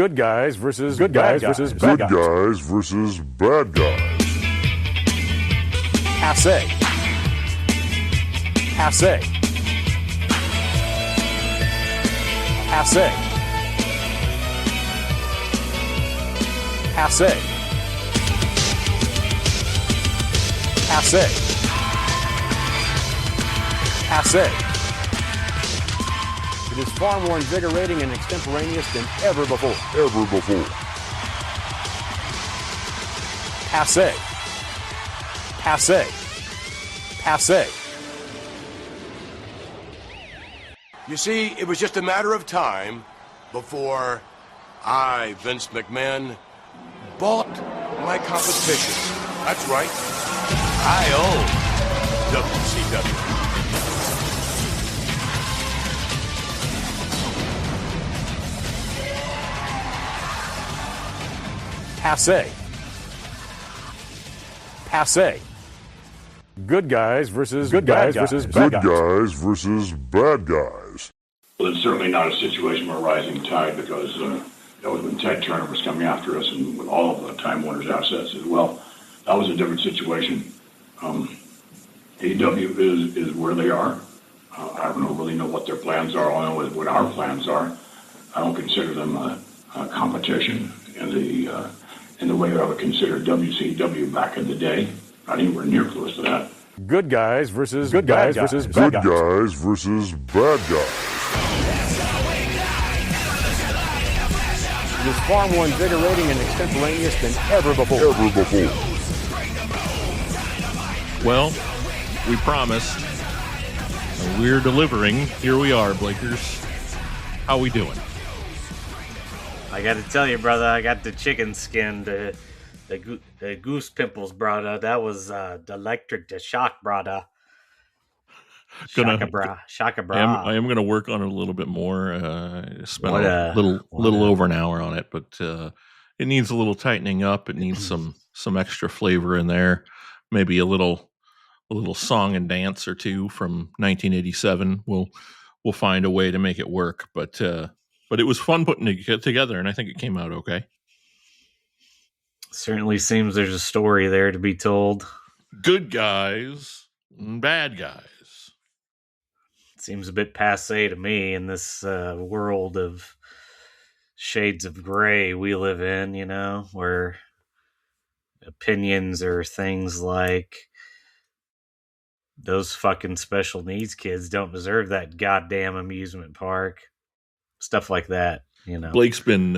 Good guys versus bad guys. Good guys versus bad guys. Passe. Passe. Passe. Passe. Passe. Passe. It is far more invigorating and extemporaneous than ever before. Passe. Passe. Passe. You see, it was just a matter of time before I, Vince McMahon, bought my competition. That's right. I own WCW. Passe. Passe. Good guys versus bad guys. Good guys versus bad guys. Well, it's certainly not a situation where rising tide, because that was when Ted Turner was coming after us, and with all of the Time Warner's assets as well. That was a different situation. AEW is where they are. I don't really know what their plans are. All I know is what our plans are. I don't consider them a competition in the way I would consider WCW back in the day. Not anywhere near close to that. Good guys versus bad guys. Good guys versus bad guys. It is far more invigorating and extemporaneous than ever before. Well, we promised. We're delivering. Here we are, Blakers. How we doing? I got to tell you, brother, I got the chicken skin, the goose pimples, brother. That was the electric, the shock, brother. Shaka bra. I am going to work on it a little bit more. Spent a little over an hour on it, but it needs a little tightening up. It needs some extra flavor in there. Maybe a little song and dance or two from 1987. We'll find a way to make it work, but it was fun putting it together, and I think it came out okay. Certainly seems there's a story there to be told. Good guys and bad guys. Seems a bit passe to me in this world of shades of gray we live in, where opinions are things like those fucking special needs kids don't deserve that goddamn amusement park. Stuff like that, Blake's been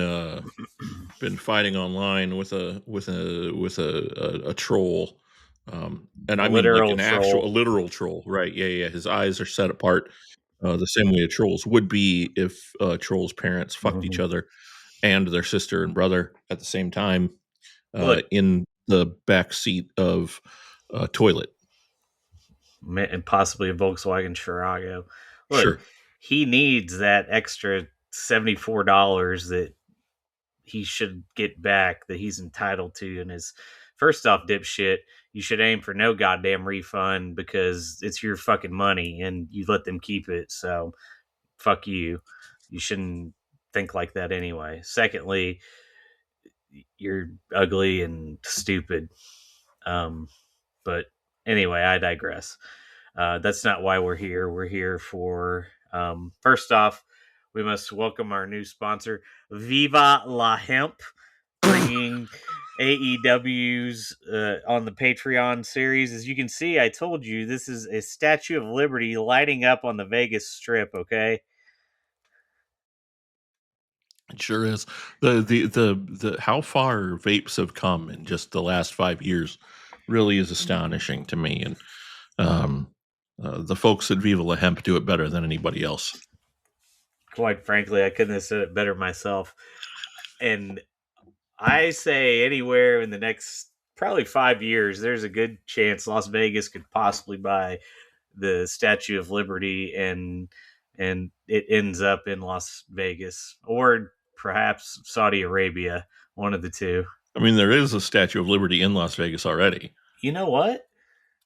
fighting online with a troll. And I mean like a literal troll, right? Yeah. His eyes are set apart the same way a troll's would be if a troll's parents fucked each other and their sister and brother at the same time in the back seat of a toilet. And possibly a Volkswagen Scirocco. Look, sure. He needs that extra $74 that he should get back, that he's entitled to. And his first off, dipshit, you should aim for no goddamn refund because it's your fucking money and you let them keep it. So fuck you. You shouldn't think like that anyway. Secondly, you're ugly and stupid. But anyway, I digress. That's not why we're here. We're here for, first off, we must welcome our new sponsor, Viva La Hemp, bringing AEW's on the Patreon series. As you can see, I told you this is a Statue of Liberty lighting up on the Vegas Strip. Okay, it sure is. The how far vapes have come in just the last 5 years really is astonishing to me, and the folks at Viva La Hemp do it better than anybody else. Quite frankly, I couldn't have said it better myself. And I say anywhere in the next probably 5 years, there's a good chance Las Vegas could possibly buy the Statue of Liberty and it ends up in Las Vegas or perhaps Saudi Arabia, one of the two. I mean, there is a Statue of Liberty in Las Vegas already. You know what?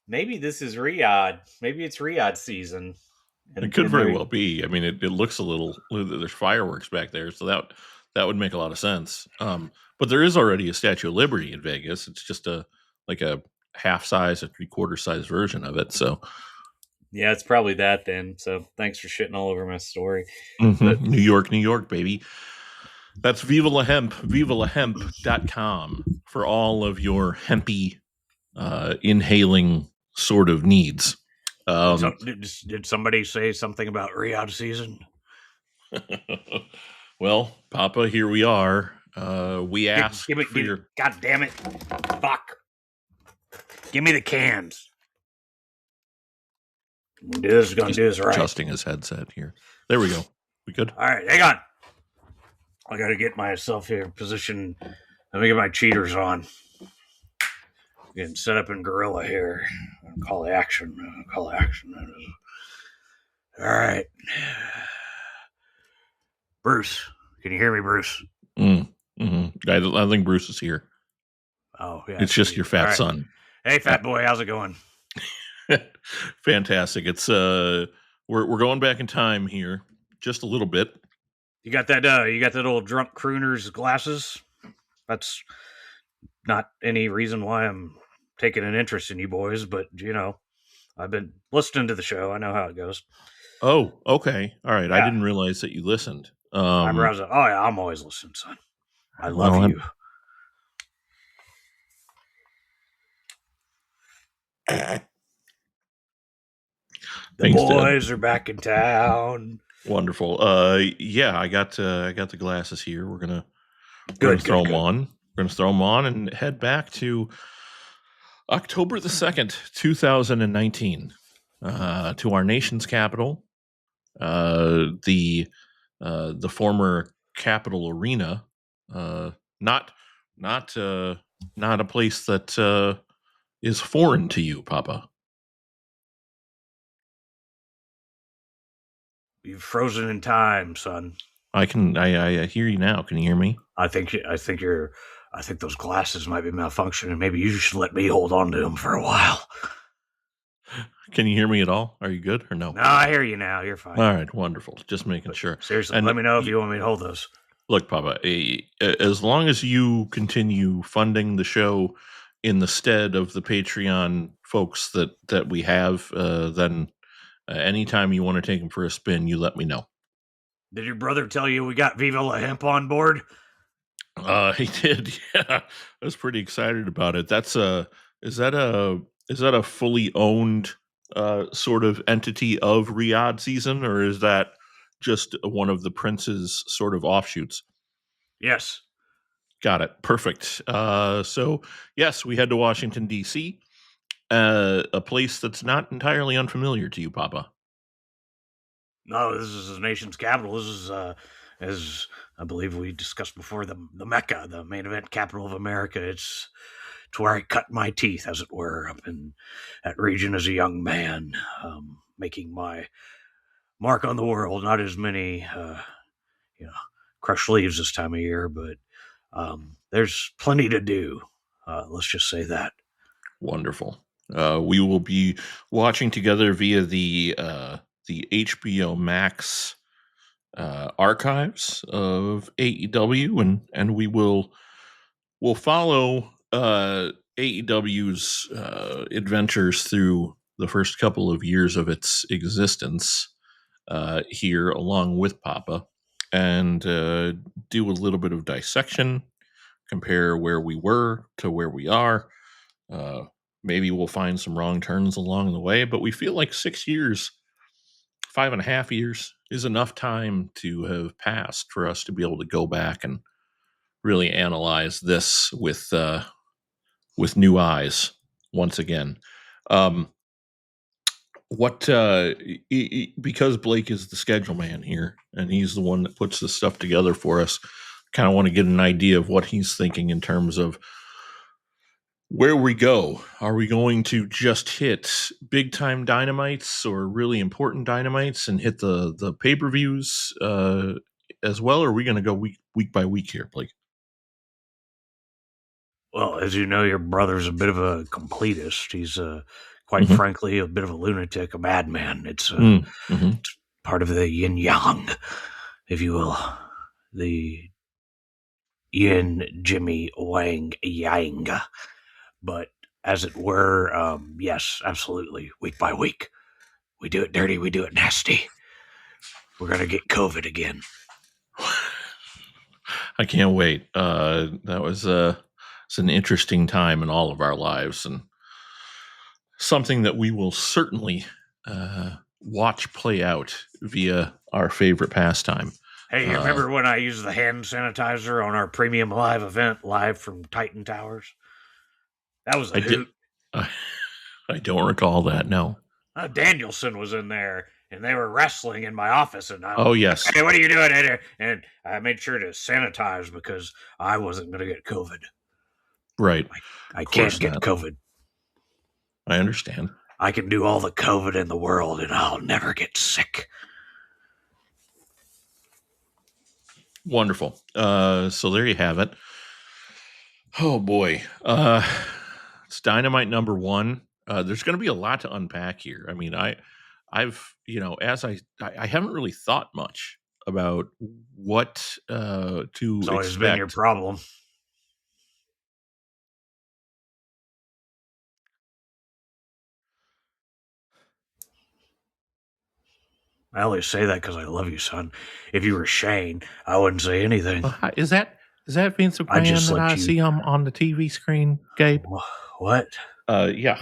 Maybe this is Riyadh. Maybe it's Riyadh season. It could very well be. I mean, it looks a little. There's fireworks back there, so that That would make a lot of sense. But there is already a Statue of Liberty in Vegas. It's just a half size, a 3/4 size version of it. So yeah, it's probably that then. So thanks for shitting all over my story. But, New York, baby. That's Viva La Hemp, vivalahemp.com for all of your hempy inhaling sort of needs. Did somebody say something about Riyadh season? Well, Papa, here we are. We asked God damn it. Fuck. Give me the cans. This is going to do this right. Adjusting his headset here. There we go. We good? All right, hang on. I got to get myself here positioned. Let me get my cheaters on. Getting set up in gorilla here. Call to action. All right. Bruce. Can you hear me, Bruce? I think Bruce is here. Oh, yeah. It's just your fat son. Hey, fat boy. How's it going? Fantastic. It's we're going back in time here just a little bit. You got that old drunk crooner's glasses? That's not any reason why I'm taking an interest in you boys, but I've been listening to the show. I know how it goes. Oh, okay. All right. Yeah. I didn't realize that you listened. I'm always listening, son. I love you. The boys are back in town. Wonderful. Yeah, I got the glasses here. We're gonna throw them on. We're gonna throw them on and head back to October the 2nd, 2019, to our nation's capital, the former Capitol Arena. Not a place that is foreign to you, Papa. You've frozen in time, son. I hear you now. Can you hear me? I think those glasses might be malfunctioning. Maybe you should let me hold on to them for a while. Can you hear me at all? Are you good or no? No, I hear you now. You're fine. All right, wonderful. Just making sure. Seriously, and let me know if you want me to hold those. Look, Papa, as long as you continue funding the show in the stead of the Patreon folks that we have, then anytime you want to take them for a spin, you let me know. Did your brother tell you we got Viva La Hemp on board? He did. Yeah, I was pretty excited about it. Is that a fully owned sort of entity of Riyadh season, or is that just one of the Prince's sort of offshoots? Yes. Got it. Perfect. So yes, we head to Washington, D.C., a place that's not entirely unfamiliar to you, Papa. No, this is the nation's capital. This is, as I believe we discussed before, the Mecca, the main event capital of America. It's where I cut my teeth, as it were, up in that region as a young man, making my mark on the world. Not as many, crushed leaves this time of year, but there's plenty to do. Let's just say that. Wonderful. We will be watching together via the HBO Max archives of AEW, and we'll follow AEW's adventures through the first couple of years of its existence here, along with Papa, and do a little bit of dissection, compare where we were to where we are. Maybe we'll find some wrong turns along the way, but we feel like 6 years, 5.5 years is enough time to have passed for us to be able to go back and really analyze this with new eyes once again. Because Blake is the schedule man here, and he's the one that puts this stuff together for us, kind of want to get an idea of what he's thinking in terms of where we go. Are we going to just hit big time dynamites or really important dynamites and hit the pay-per-views as well? Or are we going to go week by week here, Blake? Well, as you know, your brother's a bit of a completist. He's quite frankly a bit of a lunatic, a madman. It's part of the yin yang, if you will. The Yin Jimmy Wang Yang. But as it were, yes, absolutely. Week by week. We do it dirty, we do it nasty. We're going to get COVID again. I can't wait. That was it's an interesting time in all of our lives, and something that we will certainly watch play out via our favorite pastime. Hey, you remember when I used the hand sanitizer on our premium live event, live from Titan Towers? That was a hoot. I don't recall that. No. Danielson was in there, and they were wrestling in my office, and oh yes, hey, what are you doing in here? And I made sure to sanitize because I wasn't going to get COVID. Right. I can't get COVID. I understand. I can do all the COVID in the world, and I'll never get sick. Wonderful. So there you have it. Oh boy. It's Dynamite number 1. There's going to be a lot to unpack here. I mean, I've as I haven't really thought much about what to It's always expect. been your problem. I only say that because I love you, son. If you were Shane, I wouldn't say anything. Is that Vince McMahon that I see on the TV screen, Gabe? What? Yeah.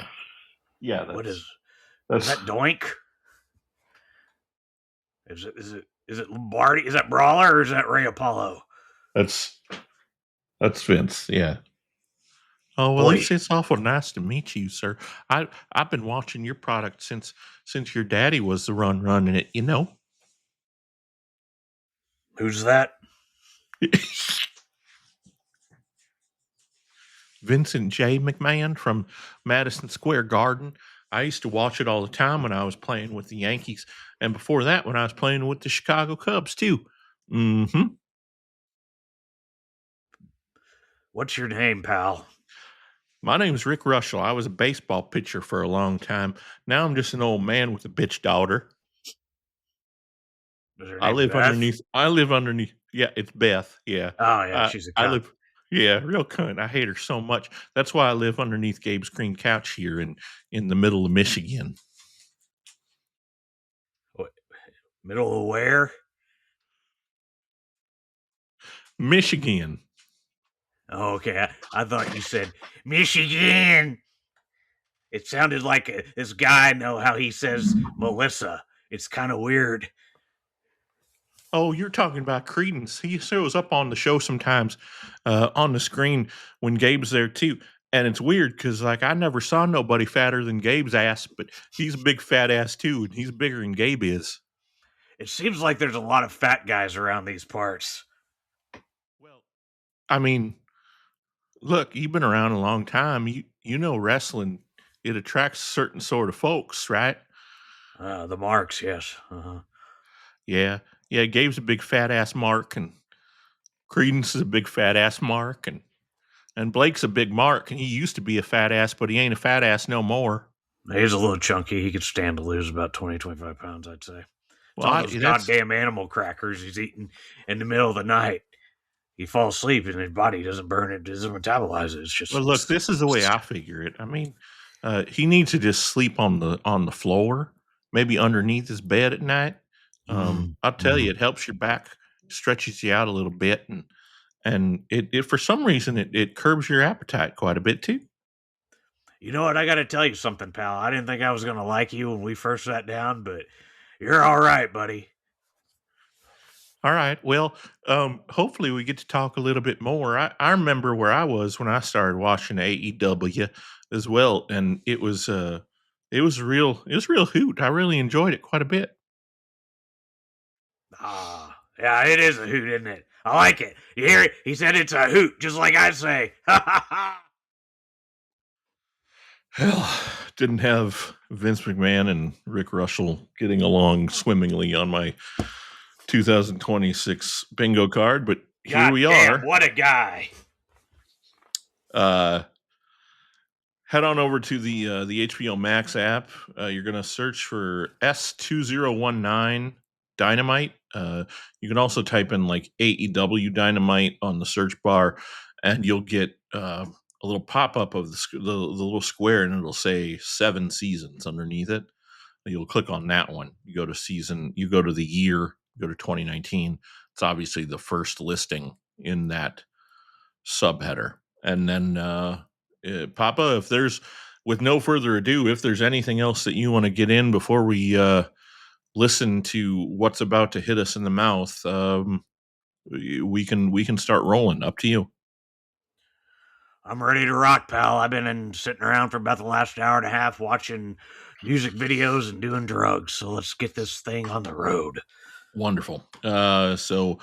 What is that? Doink? Is it Lombardi? Is that Brawler or is that Ray Apollo? That's Vince. Yeah. Oh well, it's awful nice to meet you, sir. I've been watching your product since your daddy was the running it. Who's that? Vincent J. McMahon from Madison Square Garden. I used to watch it all the time when I was playing with the Yankees, and before that, when I was playing with the Chicago Cubs too. Mm-hmm. What's your name, pal? My name's Rick Russell. I was a baseball pitcher for a long time. Now I'm just an old man with a bitch daughter. I live underneath. Yeah, it's Beth. Yeah. Oh yeah, she's a cunt. Yeah, real cunt. I hate her so much. That's why I live underneath Gabe's green couch here in the middle of Michigan. What? Middle of where? Michigan. Oh, okay. I thought you said Michigan. It sounded like this guy know how he says Melissa. It's kind of weird. Oh, you're talking about Creedence. He shows up on the show sometimes on the screen when Gabe's there too. And it's weird because I never saw nobody fatter than Gabe's ass, but he's a big fat ass too, and he's bigger than Gabe is. It seems like there's a lot of fat guys around these parts. Well, I mean, look, you've been around a long time. You know wrestling, it attracts certain sort of folks, right? The marks, yes. Uh-huh. Yeah. Gabe's a big fat ass mark, and Creedence is a big fat ass mark, and Blake's a big mark, and he used to be a fat ass, but he ain't a fat ass no more. He's a little chunky. He could stand to lose about 20, 25 pounds, I'd say. Well, all those goddamn animal crackers he's eating in the middle of the night. He falls asleep and his body doesn't burn it, doesn't metabolize it. It's just. Well, look, this is the way I figure it. I mean, he needs to just sleep on the floor, maybe underneath his bed at night. I'll tell you, it helps your back, stretches you out a little bit, and it for some reason it curbs your appetite quite a bit too. You know what? I got to tell you something, pal. I didn't think I was going to like you when we first sat down, but you're all right, buddy. All right. Well, hopefully we get to talk a little bit more. I remember where I was when I started watching AEW as well, and it was real hoot. I really enjoyed it quite a bit. Yeah, it is a hoot, isn't it? I like it. You hear it? He said it's a hoot, just like I say. Well, didn't have Vince McMahon and Rick Russell getting along swimmingly on my 2026 bingo card, but here we are. What a guy. Head on over to the HBO Max app. You're going to search for S2019 Dynamite. You can also type in like AEW Dynamite on the search bar, and you'll get a little pop up of the little square, and it'll say 7 seasons underneath it. You'll click on that one. You go to season. You go to the year. Go to 2019. It's obviously the first listing in that subheader, and then Papa, if there's, with no further ado, if there's anything else that you want to get in before we listen to what's about to hit us in the mouth, we can start rolling. Up to you. I'm ready to rock, pal. I've been sitting around for about the last hour and a half watching music videos and doing drugs. So let's get this thing on the road. Wonderful. So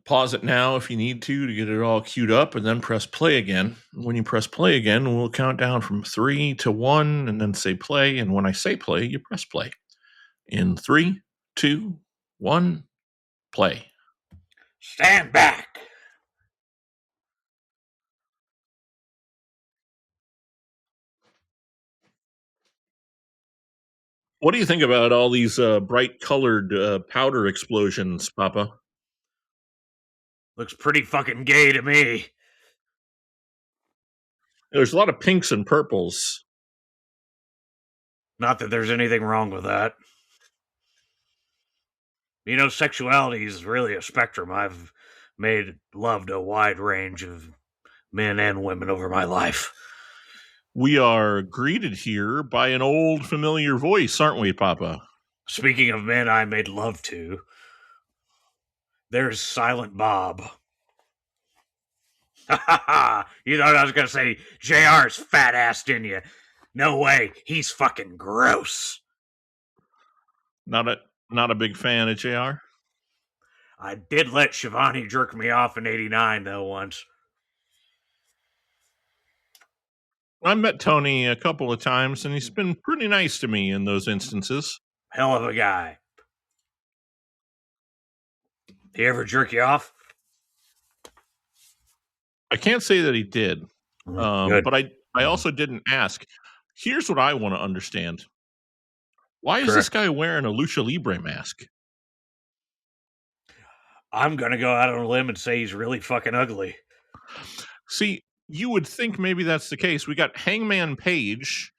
pause it now if you need to get it all queued up, and then press play again. When you press play again, we'll count down from 3 to 1 and then say play. And when I say play, you press play. In 3, 2, 1, play. Stand back. What do you think about all these bright colored powder explosions, Papa? Looks pretty fucking gay to me. There's a lot of pinks and purples. Not that there's anything wrong with that. You know, sexuality is really a spectrum. I've loved a wide range of men and women over my life. We are greeted here by an old familiar voice, aren't we, Papa? Speaking of men I made love to, there's Silent Bob. Ha ha ha! You thought I was going to say JR's fat ass, didn't you? No way. He's fucking gross. Not a big fan of JR? I did let Shivani jerk me off in '89, though, once. I met Tony a couple of times, and he's been pretty nice to me in those instances. Hell of a guy. He ever jerk you off? I can't say that he did, but I also didn't ask. Here's what I want to understand. Why is this guy wearing a Lucha Libre mask? I'm going to go out on a limb and say he's really fucking ugly. See, you would think maybe that's the case. We got Hangman Page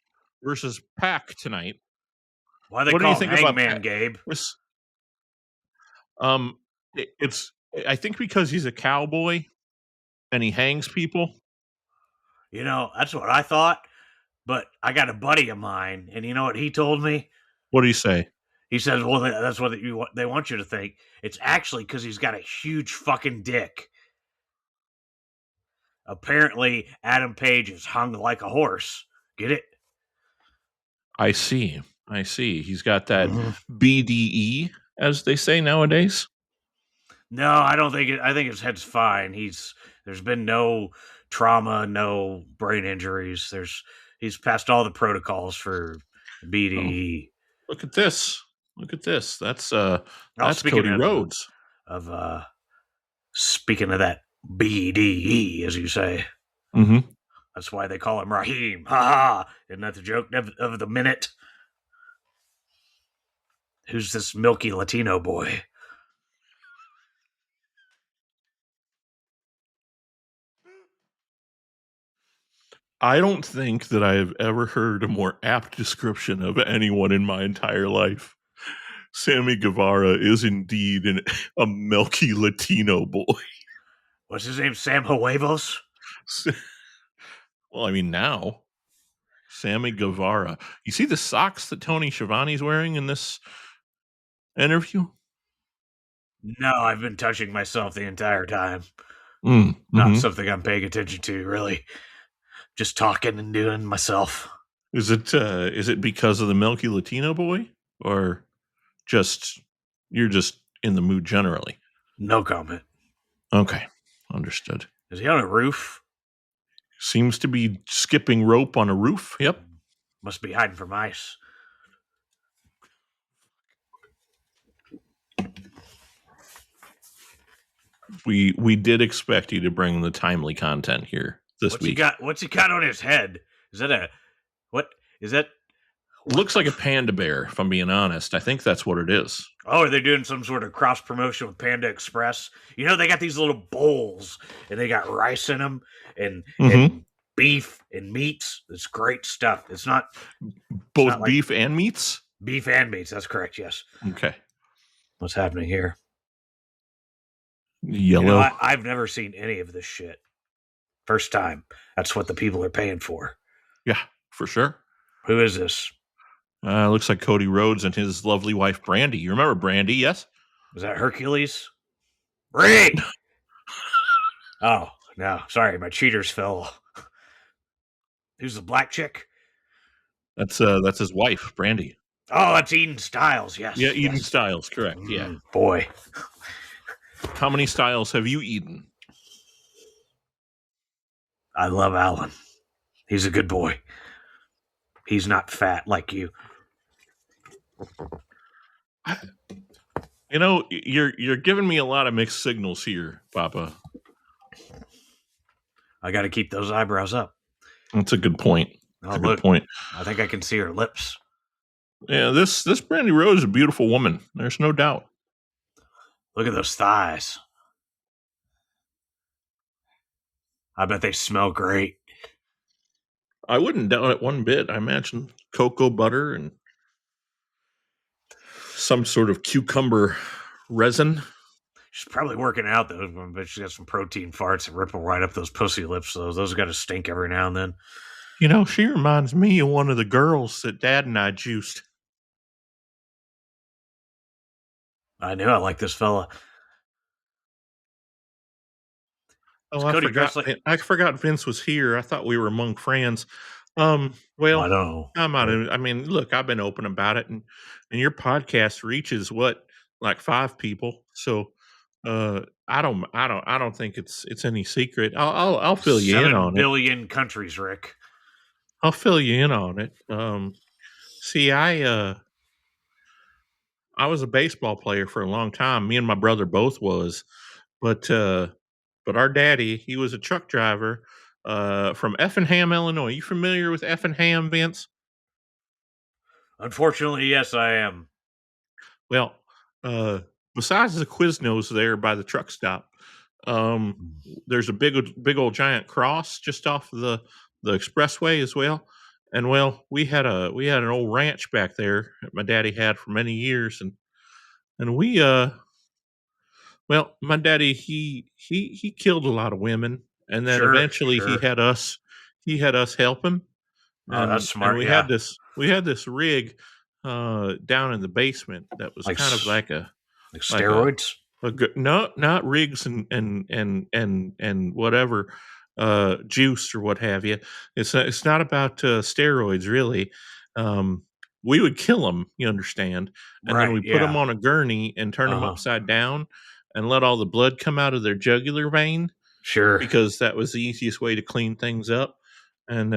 versus Pac tonight. Why they call him Hangman, Gabe? I think because he's a cowboy and he hangs people. You know, that's what I thought. But I got a buddy of mine, and you know what he told me? What did he say? He says, well, that's what they want you to think. It's actually because he's got a huge fucking dick. Apparently, Adam Page is hung like a horse. Get it? I see. He's got that BDE, as they say nowadays. No, I don't think it. I think his head's fine. There's been no trauma, no brain injuries. He's passed all the protocols for BDE. Oh, look at this. That's Cody Rhodes. Speaking of that BDE, as you say. Mm-hmm. That's why they call him Raheem. Ha ha! Isn't that the joke of the minute? Who's this milky Latino boy? I don't think that I have ever heard a more apt description of anyone in my entire life. Sammy Guevara is indeed a milky Latino boy. What's his name? Sam Huevos? Well, I mean, now. Sammy Guevara. You see the socks that Tony Schiavone's wearing in this interview? No, I've been touching myself the entire time. Not something I'm paying attention to, really. Just talking and doing myself. Is it because of the milky Latino boy? Or you're just in the mood generally? No comment. Okay, understood. Is he on a roof? Seems to be skipping rope on a roof. Yep. Must be hiding from ice. We did expect you to bring the timely content here this week. What's he got on his head? Is that Looks like a panda bear, if I'm being honest. I think that's what it is. Oh, are they doing some sort of cross promotion with Panda Express? You know, they got these little bowls, and they got rice in them, and beef and meats. It's great stuff. It's not both beef and meats. Beef and meats. That's correct. Yes. Okay. What's happening here? Yellow. You know, I've never seen any of this shit. First time. That's what the people are paying for. Yeah, for sure. Who is this? Looks like Cody Rhodes and his lovely wife, Brandy. You remember Brandy, yes? Was that Hercules? Ring! Oh, no. Sorry, my cheaters fell. Who's the black chick? That's his wife, Brandy. Oh, that's Eden Styles, yes. Yeah, Eden Styles, correct. Yeah. Boy. How many styles have you eaten? I love Alan. He's a good boy. He's not fat like you. You know, you're giving me a lot of mixed signals here, Papa. I got to keep those eyebrows up. That's a good point. That's a good point. I think I can see her lips. Yeah, this Brandy Rose is a beautiful woman. There's no doubt. Look at those thighs. I bet they smell great. I wouldn't doubt it one bit. I imagine cocoa butter and some sort of cucumber resin. She's probably working out, though, but she's got some protein farts that ripple right up those pussy lips. So those got to stink every now and then. You know, she reminds me of one of the girls that Dad and I juiced. I knew I like this fella. Oh, I forgot Vince was here. I thought we were among friends. Well, I don't know. I mean, look, I've been open about it, and your podcast reaches like 5 people. So, I don't think it's any secret. I'll fill you in on it. 7 billion countries, Rick. I'll fill you in on it. See, I was a baseball player for a long time. Me and my brother both was, but our daddy, he was a truck driver from Effingham, Illinois. You familiar with Effingham, Vince? Unfortunately, yes, I am. Well, besides the Quiznos there by the truck stop, there's a big old giant cross just off the expressway as well. And well, we had an old ranch back there that my daddy had for many years, and we well, my daddy he killed a lot of women, and then eventually he had us help him. Oh, that's smart. And we had this rig down in the basement that was kind of like steroids. No, not rigs and whatever juice or what have you. It's not about steroids really. We would kill them, you understand, and then we put them on a gurney and turn them upside down and let all the blood come out of their jugular vein. Sure, because that was the easiest way to clean things up. And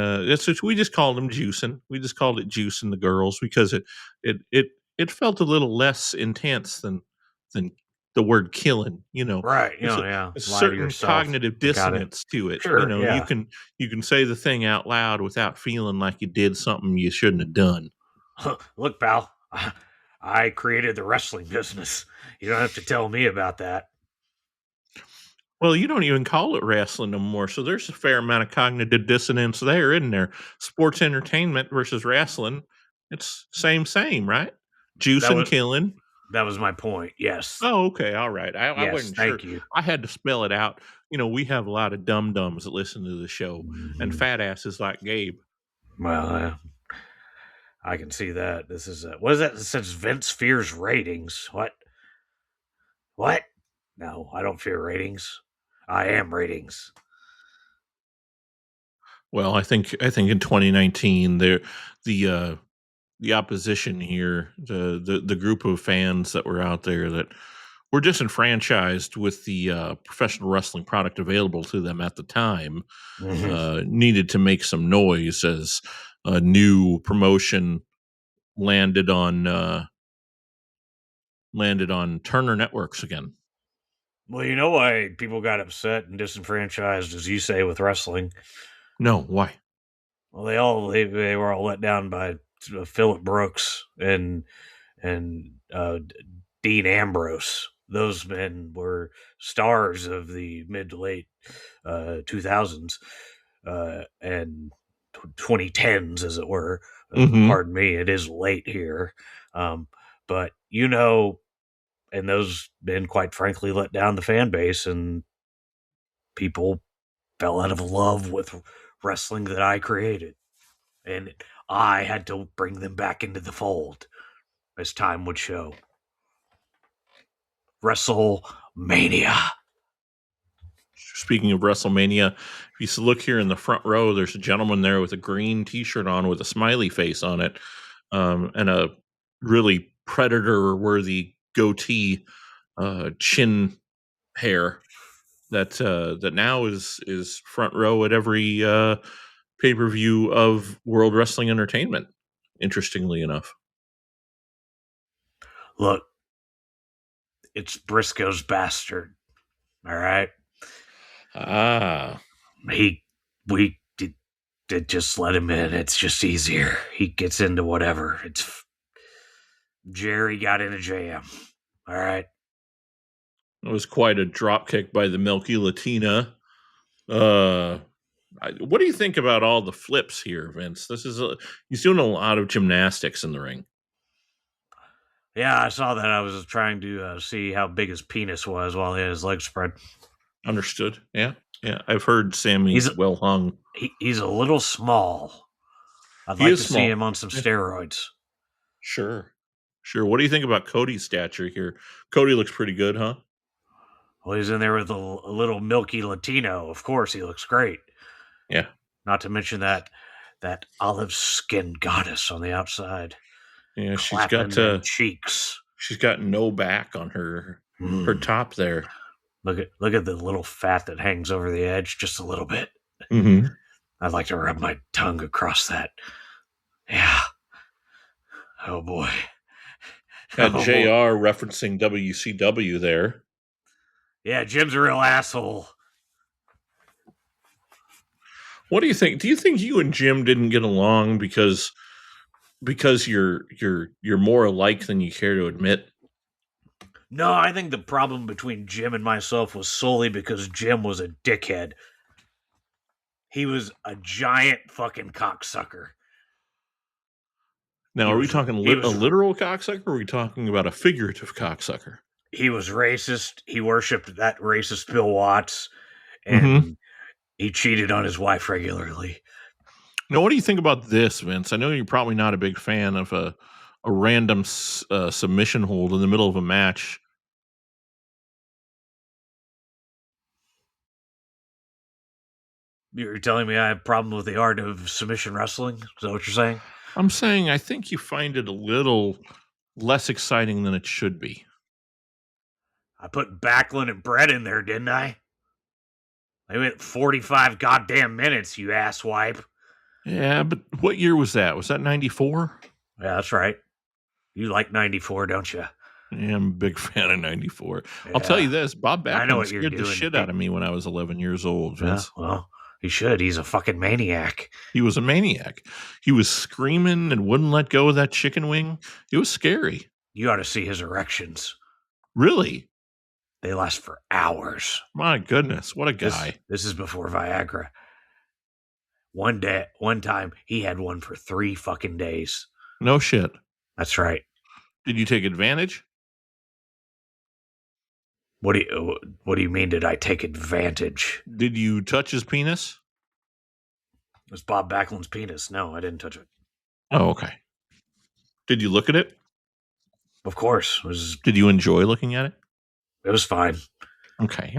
we just called them juicing. We just called it juicing the girls because it felt a little less intense than the word killing, you know. Right. A certain cognitive dissonance to it. Sure, you know, you can say the thing out loud without feeling like you did something you shouldn't have done. Look, pal, I created the wrestling business. You don't have to tell me about that. Well, you don't even call it wrestling no more, so there's a fair amount of cognitive dissonance there, isn't there? Sports entertainment versus wrestling, it's same, right? Juicing, killing. That was my point, yes. Oh, okay, all right. I wasn't sure. Thank you. I had to spell it out. You know, we have a lot of dum-dums that listen to the show, and fat asses like Gabe. Well, I can see that. This is what is that? It says Vince fears ratings. What? No, I don't fear ratings. I am ratings. Well, I think in 2019 the opposition here, the group of fans that were out there that were disenfranchised with the professional wrestling product available to them at the time, needed to make some noise as a new promotion landed on Turner Networks again. Well, you know why people got upset and disenfranchised, as you say, with wrestling? No, why? Well, they were all let down by Phillip Brooks and Dean Ambrose. Those men were stars of the mid to late 2000s and 2010s, as it were. Pardon me, it is late here. But, and those men, quite frankly, let down the fan base, and people fell out of love with wrestling that I created. And I had to bring them back into the fold, as time would show. WrestleMania. Speaking of WrestleMania, if you look here in the front row, there's a gentleman there with a green T-shirt on with a smiley face on it, and a really predator-worthy goatee, chin hair that now is front row at every pay-per-view of World Wrestling Entertainment. Interestingly enough, look, it's Briscoe's bastard. All right. We did just let him in. It's just easier. He gets into whatever. Jerry got in a jam. All right. it was quite a drop kick by the Milky Latina. What do you think about all the flips here, Vince? He's doing a lot of gymnastics in the ring. Yeah, I saw that. I was trying to see how big his penis was while he had his legs spread. Understood. Yeah. I've heard Sammy's well hung. He's a little small. I'd like to see him on some steroids. Sure. What do you think about Cody's stature here? Cody looks pretty good, huh? Well, he's in there with a little milky Latino. Of course, he looks great. Yeah. Not to mention that olive skin goddess on the outside. Yeah, she's got cheeks. She's got no back on her top there. Look at the little fat that hangs over the edge, just a little bit. Mm-hmm. I'd like to rub my tongue across that. Yeah. Oh boy. Got JR referencing WCW there. Yeah, Jim's a real asshole. What do you think? Do you think you and Jim didn't get along because you're more alike than you care to admit? No, I think the problem between Jim and myself was solely because Jim was a dickhead. He was a giant fucking cocksucker. Now, are we talking a literal cocksucker, or are we talking about a figurative cocksucker? He was racist. He worshipped that racist Bill Watts, and he cheated on his wife regularly. Now, what do you think about this, Vince? I know you're probably not a big fan of a random submission hold in the middle of a match. You're telling me I have a problem with the art of submission wrestling? Is that what you're saying? I'm saying I think you find it a little less exciting than it should be. I put Backlund and Brett in there, didn't I? They went 45 goddamn minutes, you asswipe. Yeah, but what year was that? Was that 94? Yeah, that's right. You like 94, don't you? Yeah, I'm a big fan of 94. Yeah. I'll tell you this, Bob Backlund scared the shit out of me when I was 11 years old, Vince. Yeah, well, he should. He's a fucking maniac. He was a maniac. He was screaming and wouldn't let go of that chicken wing. It was scary. You ought to see his erections. Really? They last for hours. My goodness, what a guy. This is before Viagra. One time, he had one for 3 fucking days. No shit. That's right. Did you take advantage? What do you mean, did I take advantage? Did you touch his penis? It was Bob Backlund's penis. No, I didn't touch it. Oh, okay. Did you look at it? Of course. Did you enjoy looking at it? It was fine. Okay.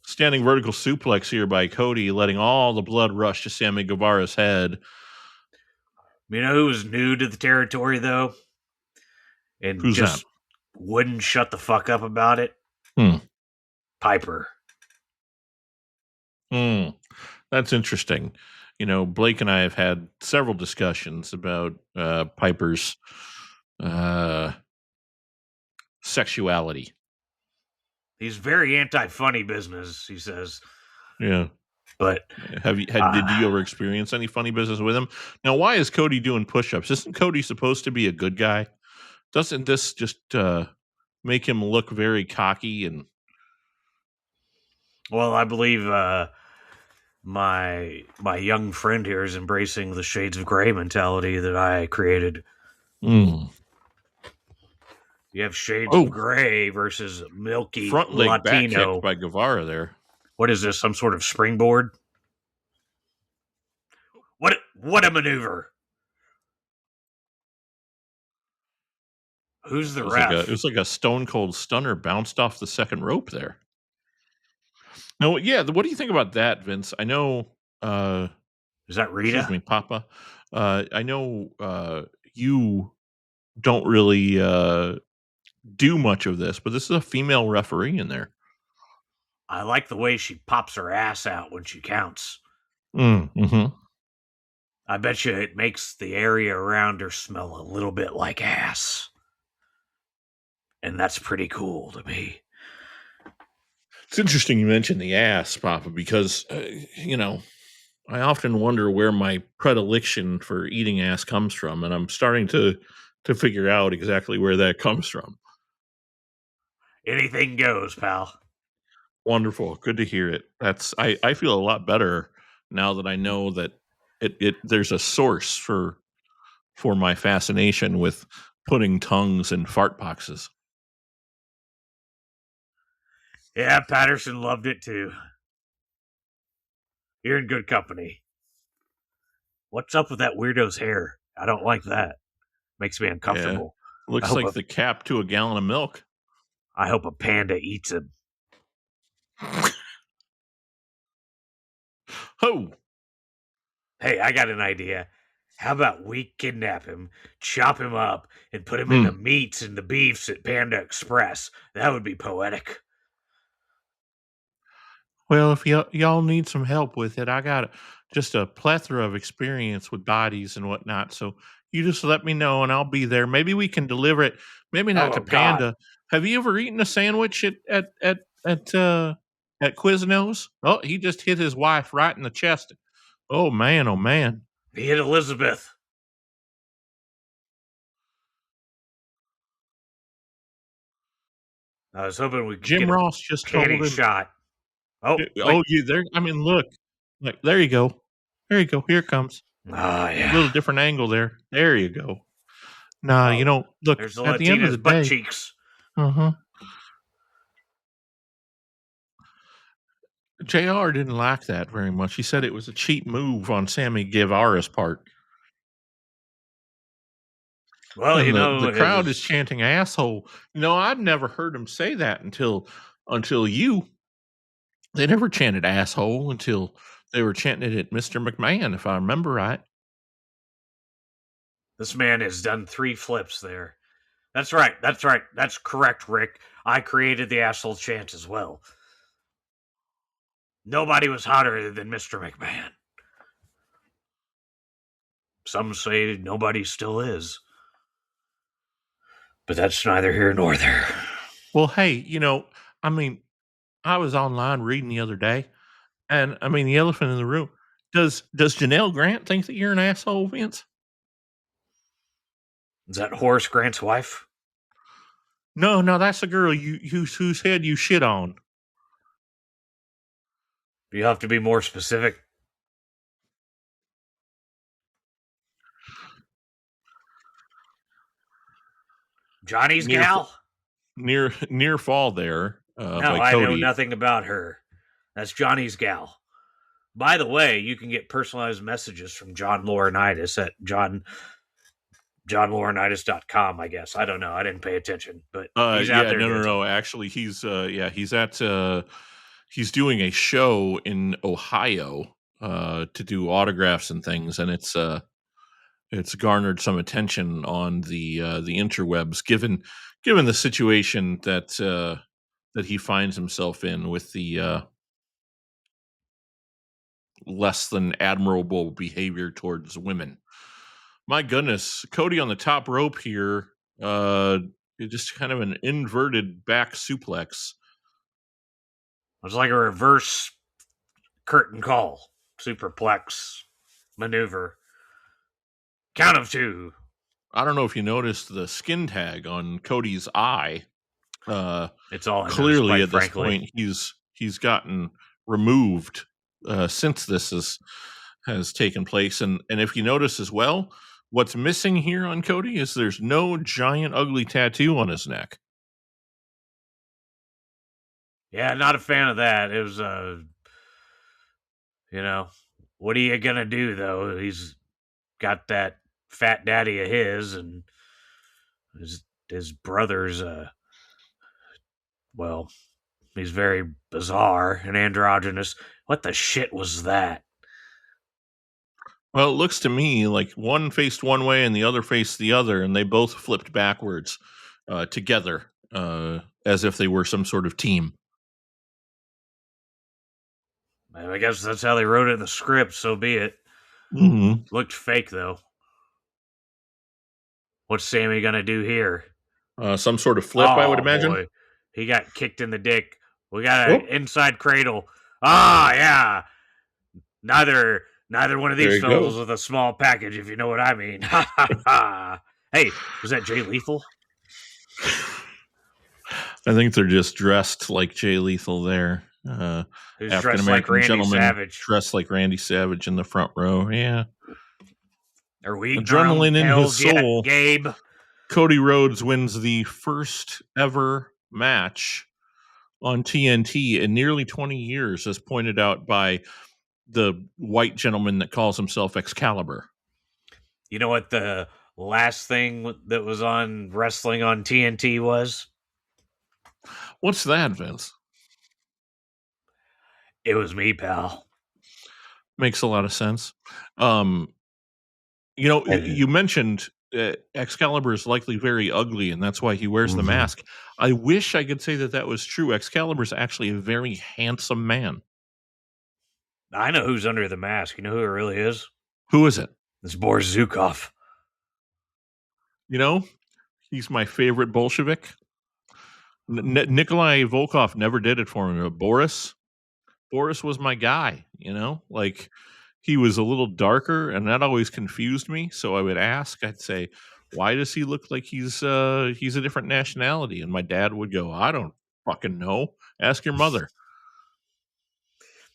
Standing vertical suplex here by Cody, letting all the blood rush to Sammy Guevara's head. You know who was new to the territory, though? And who's just that? Wouldn't shut the fuck up about it? Piper. That's interesting. You know, Blake and I have had several discussions about Piper's sexuality. He's very anti-funny business, he says. Yeah. But did you ever experience any funny business with him? Now, why is Cody doing push-ups? Isn't Cody supposed to be a good guy? Doesn't this just make him look very cocky? And well, I believe my young friend here is embracing the shades of gray mentality that I created. You have shades of gray versus milky front leg Latino. back kick by Guevara there. What is this? Some sort of springboard? What a maneuver! Who's the ref? It was like a stone cold stunner bounced off the second rope there. No, yeah. What do you think about that, Vince? I know. Is that Rita? Excuse me, Papa. I know you don't really do much of this, but this is a female referee in there. I like the way she pops her ass out when she counts. Mm-hmm. I bet you it makes the area around her smell a little bit like ass. And that's pretty cool to me. It's interesting you mentioned the ass, Papa, because, I often wonder where my predilection for eating ass comes from, and I'm starting to figure out exactly where that comes from. Anything goes, pal. Wonderful. Good to hear it. I feel a lot better now that I know that there's a source for my fascination with putting tongues in fart boxes. Yeah, Patterson loved it too. You're in good company. What's up with that weirdo's hair? I don't like that. Makes me uncomfortable. Yeah. Looks like the cap to a gallon of milk. I hope a panda eats him. Oh. Hey, I got an idea. How about we kidnap him, chop him up, and put him in the meats and the beefs at Panda Express? That would be poetic. Well, if y'all need some help with it, I got just a plethora of experience with bodies and whatnot. So you just let me know and I'll be there. Maybe we can deliver it. Maybe not to Panda. God. Have you ever eaten a sandwich at Quiznos? Oh, he just hit his wife right in the chest. Oh man, oh man. He hit Elizabeth. I was hoping we could Jim get Ross just told him shot. Oh, you there? I mean, look, like there you go. There you go. Here it comes. Yeah. A little different angle there. There you go. Nah, look, there's the at the end of the butt day, cheeks. JR didn't like that very much. He said it was a cheap move on Sammy Guevara's part. Well, and the crowd is chanting asshole. I'd never heard him say that until you. They never chanted asshole until they were chanting it at Mr. McMahon, if I remember right. This man has done 3 flips there. That's right. That's correct, Rick. I created the asshole chant as well. Nobody was hotter than Mr. McMahon. Some say nobody still is. But that's neither here nor there. Well, hey, I was online reading the other day, and the elephant in the room. Does Janelle Grant think that you're an asshole, Vince? Is that Horace Grant's wife? No, that's the girl whose head you shit on. You have to be more specific. Johnny's gal? Near fall there. No, I know nothing about her. That's Johnny's gal. By the way, you can get personalized messages from John Laurinaitis at johnlaurinaitis.com, I guess. I don't know. I didn't pay attention, but he's out there. No. Actually, he's he's doing a show in Ohio to do autographs and things, and it's garnered some attention on the interwebs, given the situation that he finds himself in with the less than admirable behavior towards women. My goodness, Cody on the top rope here, just kind of an inverted back suplex. It was like a reverse curtain call, superplex maneuver. Count of 2. I don't know if you noticed the skin tag on Cody's eye. It's all I noticed, Clearly quite at this frankly. point he's gotten removed since this has taken place. And if you notice as well, what's missing here on Cody is there's no giant ugly tattoo on his neck. Yeah, not a fan of that. It was what are you gonna do though? He's got that fat daddy of his, and his brother's well, he's very bizarre and androgynous. What the shit was that? Well, it looks to me like one faced one way and the other faced the other, and they both flipped backwards together as if they were some sort of team. I guess that's how they wrote it in the script, so be it. Mm-hmm. Looked fake, though. What's Sammy gonna do here? Some sort of flip, I would imagine. Boy. He got kicked in the dick. We got an inside cradle. Yeah. Neither one of these fellas with a small package, if you know what I mean. Hey, was that Jay Lethal? I think they're just dressed like Jay Lethal there. African American gentleman dressed like Randy Savage in the front row. Yeah. Are we adrenaline in his soul? Yet, Gabe. Cody Rhodes wins the first ever match on TNT in nearly 20 years, as pointed out by the white gentleman that calls himself Excalibur. You know what the last thing that was on wrestling on TNT was? What's that, Vince? It was me, pal. Makes a lot of sense. You mentioned Excalibur is likely very ugly, and that's why he wears the mask. I wish I could say that was true. Excalibur is actually a very handsome man. I know who's under the mask. You know who it really is? Who is it? It's Boris Zukov. He's my favorite Bolshevik. Nikolai Volkov never did it for me. But Boris was my guy. He was a little darker, and that always confused me. So I would ask, I'd say, why does he look like he's a different nationality? And my dad would go, I don't fucking know. Ask your mother.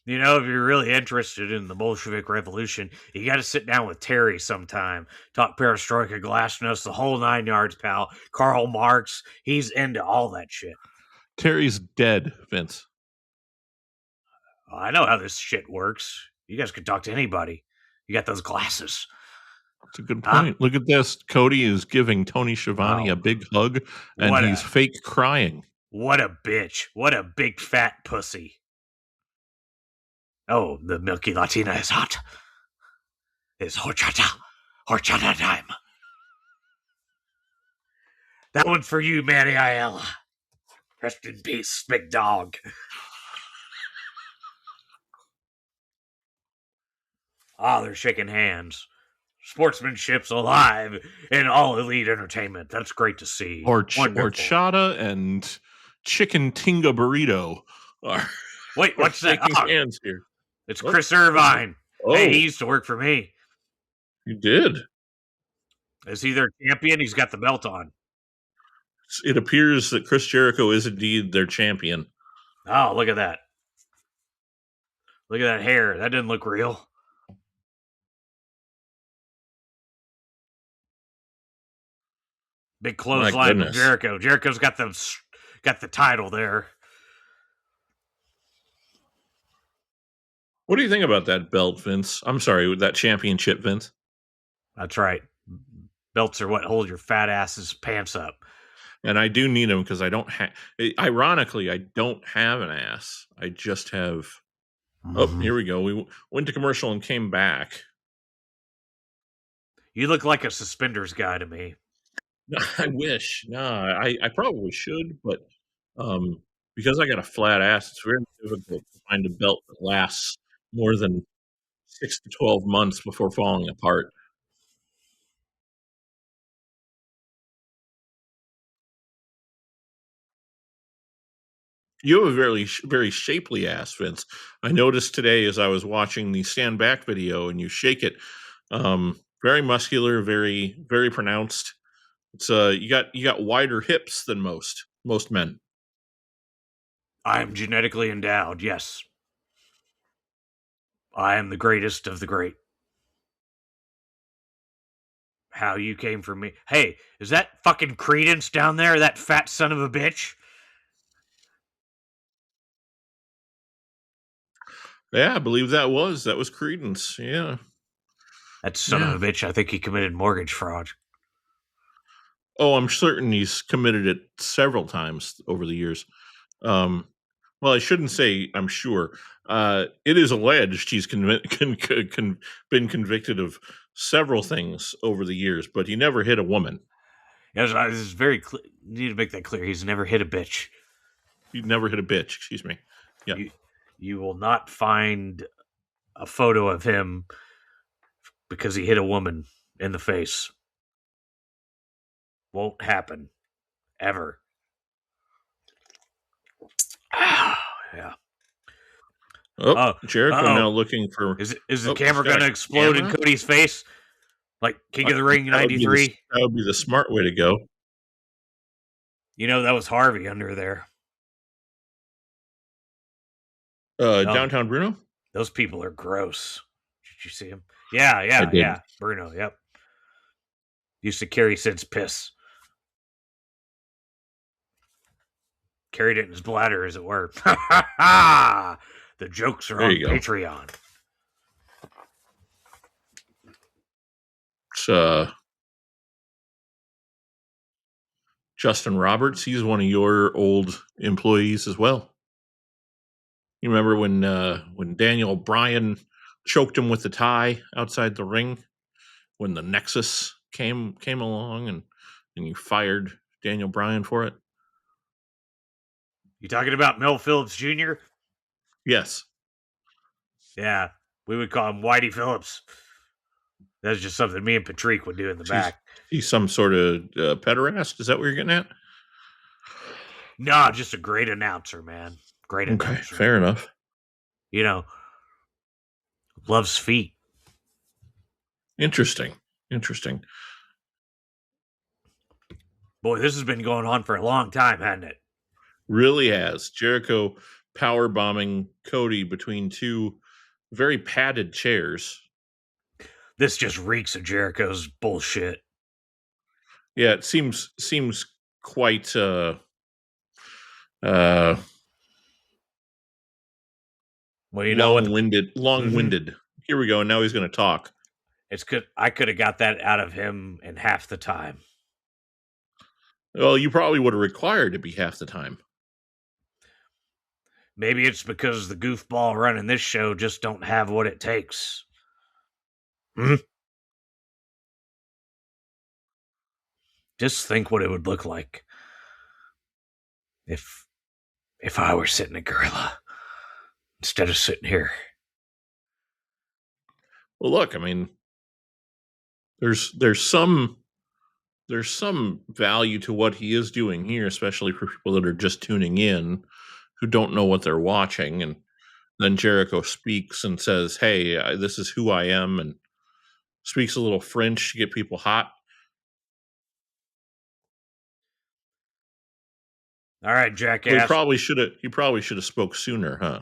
If you're really interested in the Bolshevik Revolution, you got to sit down with Terry sometime. Talk perestroika, glasnost, the whole 9 yards, pal. Karl Marx, he's into all that shit. Terry's dead, Vince. I know how this shit works. You guys can talk to anybody. You got those glasses. That's a good point. Look at this. Cody is giving Tony Schiavone a big hug, and he's fake crying. What a bitch. What a big fat pussy. Oh, the milky Latina is hot. It's horchata. Horchata time. That one's for you, Manny Ayala. Rest in peace, big dog. They're shaking hands. Sportsmanship's alive in all elite entertainment. That's great to see. Horchata and chicken tinga burrito are. Wait, what's that? Hands here. It's Chris Irvine. Oh. Hey, he used to work for me. He did. Is he their champion? He's got the belt on. It appears that Chris Jericho is indeed their champion. Oh, look at that. Look at that hair. That didn't look real. Big clothesline from Jericho. Jericho's got the title there. What do you think about that belt, Vince? I'm sorry, that championship, Vince. That's right. Belts are what hold your fat ass's pants up. And I do need them because I don't have. Ironically, I don't have an ass. I just have. Oh, here we go. We went to commercial and came back. You look like a suspenders guy to me. I wish. No, I probably should, but because I got a flat ass, it's very difficult to find a belt that lasts more than 6 to 12 months before falling apart. You have a very shapely ass, Vince. I noticed today as I was watching the stand back video, and you shake it. Very muscular, very pronounced. It's you got wider hips than most men. I am genetically endowed. Yes, I am the greatest of the great. How you came for me? Hey, is that fucking Creedence down there? That fat son of a bitch? Yeah, I believe that was Creedence. Yeah, That son of a bitch. I think he committed mortgage fraud. Oh, I'm certain he's committed it several times over the years. Well, I shouldn't say I'm sure. It is alleged he's been convicted of several things over the years, but he never hit a woman. Yes, this is very clear. Need to make that clear. He's never hit a bitch. He never hit a bitch. Excuse me. Yeah. You will not find a photo of him because he hit a woman in the face. Won't happen. Ever. Yeah. Oh, Jericho now looking for... Is the camera going to explode in Cody's face? Like King of the Ring 93? That would be the smart way to go. You know, that was Harvey under there. Downtown Bruno? Those people are gross. Did you see him? Yeah. Bruno, yep. Used to carry Sid's piss. Carried it in his bladder, as it were. The jokes are on Patreon. It's Justin Roberts. He's one of your old employees as well. You remember when Daniel Bryan choked him with the tie outside the ring when the Nexus came along and you fired Daniel Bryan for it? You talking about Mel Phillips Jr.? Yes. Yeah, we would call him Whitey Phillips. That's just something me and Patrick would do in the back. He's some sort of pederast? Is that what you're getting at? No, just a great announcer, man. Great announcer. Okay, fair enough. You know, loves feet. Interesting. Boy, this has been going on for a long time, hasn't it? Really has. Jericho power bombing Cody between two very padded chairs. This just reeks of Jericho's bullshit. Yeah, it seems quite well, you know, long-winded. Mm-hmm. Here we go. Now he's going to talk. It's good. I could have got that out of him in half the time. Well, you probably would have required to be half the time. Maybe it's because the goofball running this show just don't have what it takes. Just think what it would look like if I were sitting a gorilla instead of sitting here. Well, look, I mean, there's some value to what he is doing here, especially for people that are just tuning in who don't know what they're watching. And then Jericho speaks and says, "Hey, this is who I am," and speaks a little French to get people hot. All right, jackass. Well, he probably should have spoke sooner, huh?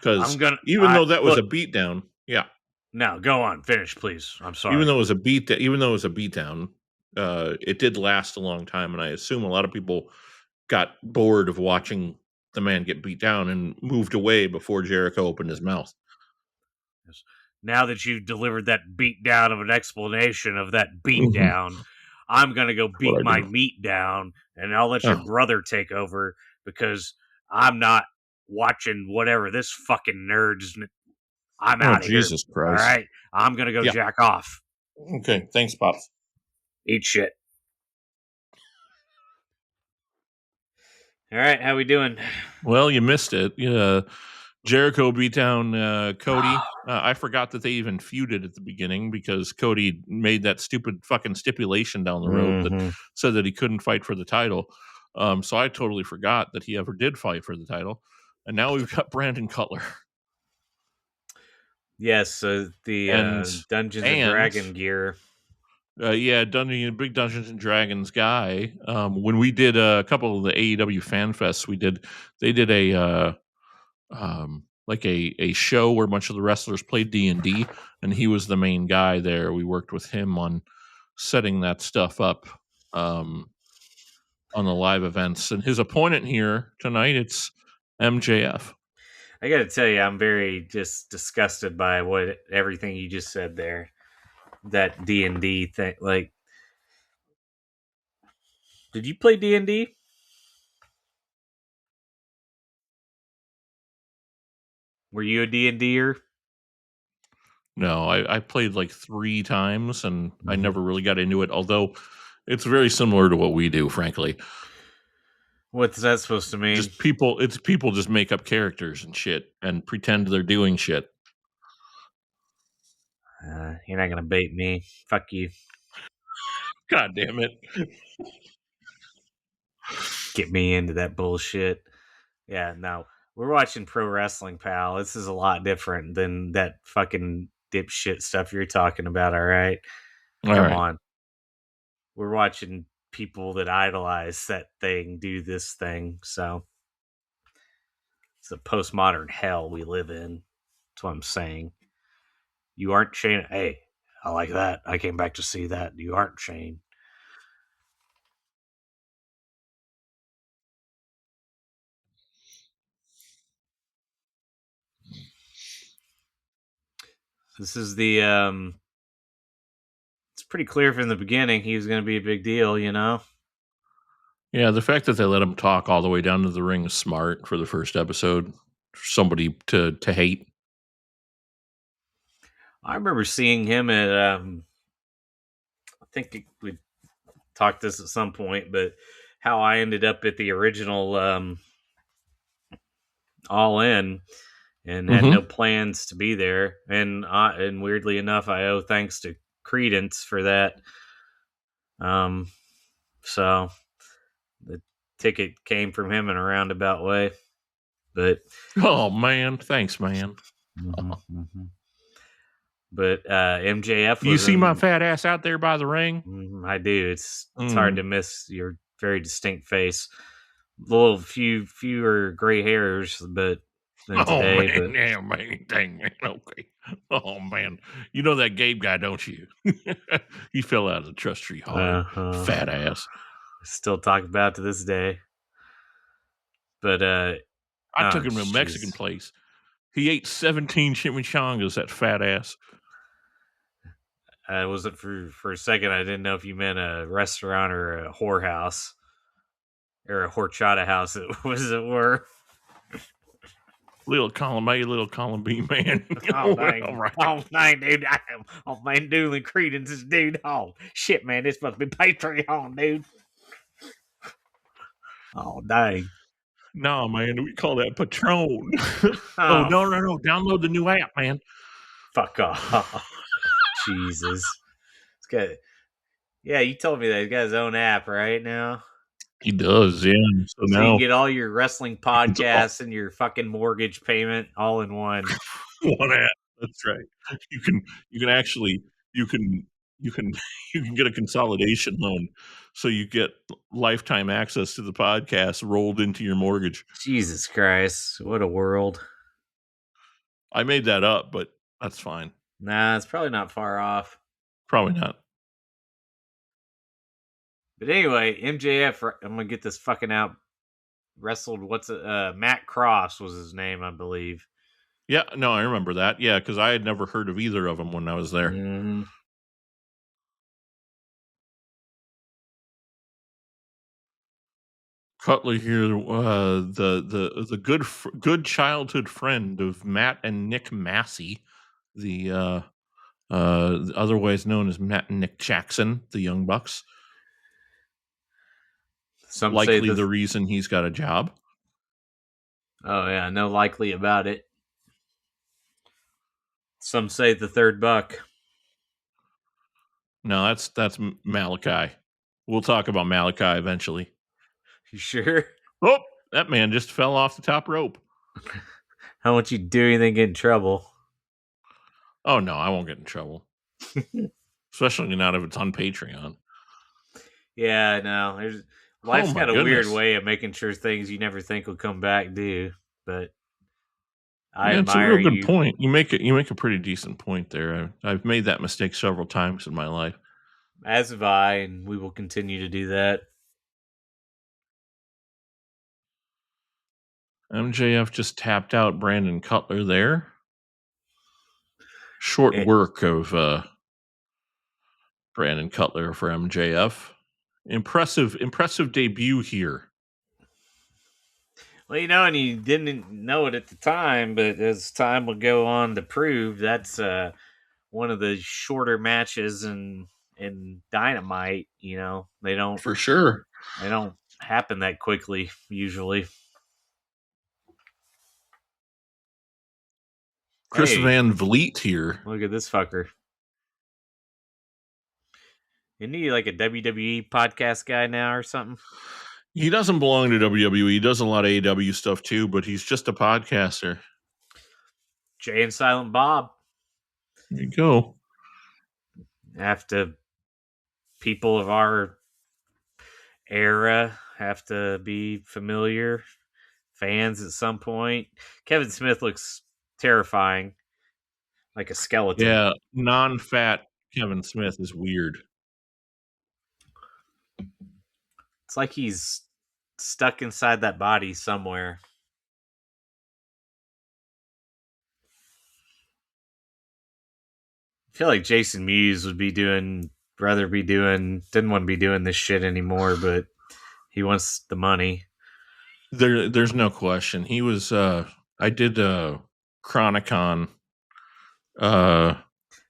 Because though that was a beatdown, yeah. No, go on, finish, please. I'm sorry. Even though it was a beatdown, it did last a long time, and I assume a lot of people got bored of watching the man get beat down and moved away before Jericho opened his mouth. Yes. Now that you've delivered that beat down of an explanation of that beat down, I'm going to go beat my meat down, and I'll let your brother take over because I'm not watching whatever this fucking nerd's. I'm out of here. Jesus Christ. All right? I'm going to go jack off. Okay. Thanks, Pops. Eat shit. All right. How we doing? Well, you missed it. Jericho beat down Cody. I forgot that they even feuded at the beginning because Cody made that stupid fucking stipulation down the road that said that he couldn't fight for the title. So I totally forgot that he ever did fight for the title. And now we've got Brandon Cutler. Yes, so the Dungeons and Dragon gear. Big Dungeons and Dragons guy. When we did a couple of the AEW Fan Fests, they did a a show where a bunch of the wrestlers played D&D, and he was the main guy there. We worked with him on setting that stuff up on the live events. And his opponent here tonight, it's MJF. I got to tell you, I'm very just disgusted by everything you just said there. That D&D thing, like, did you play D&D? Were you a D&Der? No, I played like 3 times, and I never really got into it, although it's very similar to what we do, frankly. What's that supposed to mean? Just people just make up characters and shit and pretend they're doing shit. You're not gonna bait me. Fuck you. God damn it. Get me into that bullshit. Yeah, no. We're watching pro wrestling, pal. This is a lot different than that fucking dipshit stuff you're talking about, all right? Come on. We're watching people that idolize that thing do this thing, so it's a postmodern hell we live in. That's what I'm saying. You aren't Shane. Hey, I like that. I came back to see that. You aren't Shane. This is the it's pretty clear from the beginning he was going to be a big deal, you know? Yeah, the fact that they let him talk all the way down to the ring is smart for the first episode. Somebody to hate. I remember seeing him at I think we talked this at some point, but how I ended up at the original All In and had no plans to be there, and weirdly enough, I owe thanks to Creedence for that. So the ticket came from him in a roundabout way, but oh man, thanks, man. But MJF. You see my fat ass out there by the ring? I do. It's hard to miss your very distinct face. A little fewer gray hairs, but than today. Man, but yeah, man, dang, man, okay. Oh man, you know that Gabe guy, don't you? He fell out of the trust tree hard, fat ass. Still talk about to this day. But I took him to a Mexican place. He ate 17 chimichangas. That fat ass. Was it for a second? I didn't know if you meant a restaurant or a whorehouse or a horchata house. It was it were. Little column A, little column B, man. Oh, dang. Right. Oh, dang, dude. Oh, man, dueling Creedence's, dude. Oh, shit, man. This must be Patreon, dude. Oh, dang. No, man. We call that Patron. Oh, no. Download the new app, man. Fuck off. Jesus. It's good. Yeah, you told me that. He's got his own app right now. He does, yeah. So now you can get all your wrestling podcasts and your fucking mortgage payment all in one. One app. That's right. You can actually get a consolidation loan, so you get lifetime access to the podcast rolled into your mortgage. Jesus Christ, what a world! I made that up, but that's fine. Nah, it's probably not far off. Probably not. But anyway, MJF, I'm gonna get this fucking out. Wrestled Matt Cross was his name, I believe. Yeah, no, I remember that. Yeah, because I had never heard of either of them when I was there. Mm-hmm. Cutler here, the good childhood friend of Matt and Nick Massey, the otherwise known as Matt and Nick Jackson, the Young Bucks. Some likely say the reason he's got a job. Oh yeah, no likely about it. Some say the third buck. No, that's Malachi. We'll talk about Malachi eventually. You sure? Oh, that man just fell off the top rope. How won't you do anything get in trouble? Oh, no, I won't get in trouble. Especially not if it's on Patreon. Yeah, no. Life's got a goodness. weird way of making sure things you never think will come back do. But I It's a admire real good you. point. You make a pretty decent point there. I've made that mistake several times in my life. As have I, and we will continue to do that. MJF just tapped out Brandon Cutler there. Short work of Brandon Cutler for MJF. Impressive debut here. Well, and you didn't know it at the time, but as time will go on to prove, that's one of the shorter matches in Dynamite. They don't For sure. They don't happen that quickly usually. Chris Hey, Van Vliet here. Look at this fucker. Isn't he like a WWE podcast guy now or something? He doesn't belong to WWE. He does a lot of AEW stuff too, but he's just a podcaster. Jay and Silent Bob. There you go. People of our era have to be familiar fans at some point. Kevin Smith looks terrifying, like a skeleton. Yeah, non-fat Kevin Smith is weird. It's like he's stuck inside that body somewhere. I feel like Jason Mewes didn't want to be doing this shit anymore, but he wants the money. There's no question. He was I did Chronicon. Hey,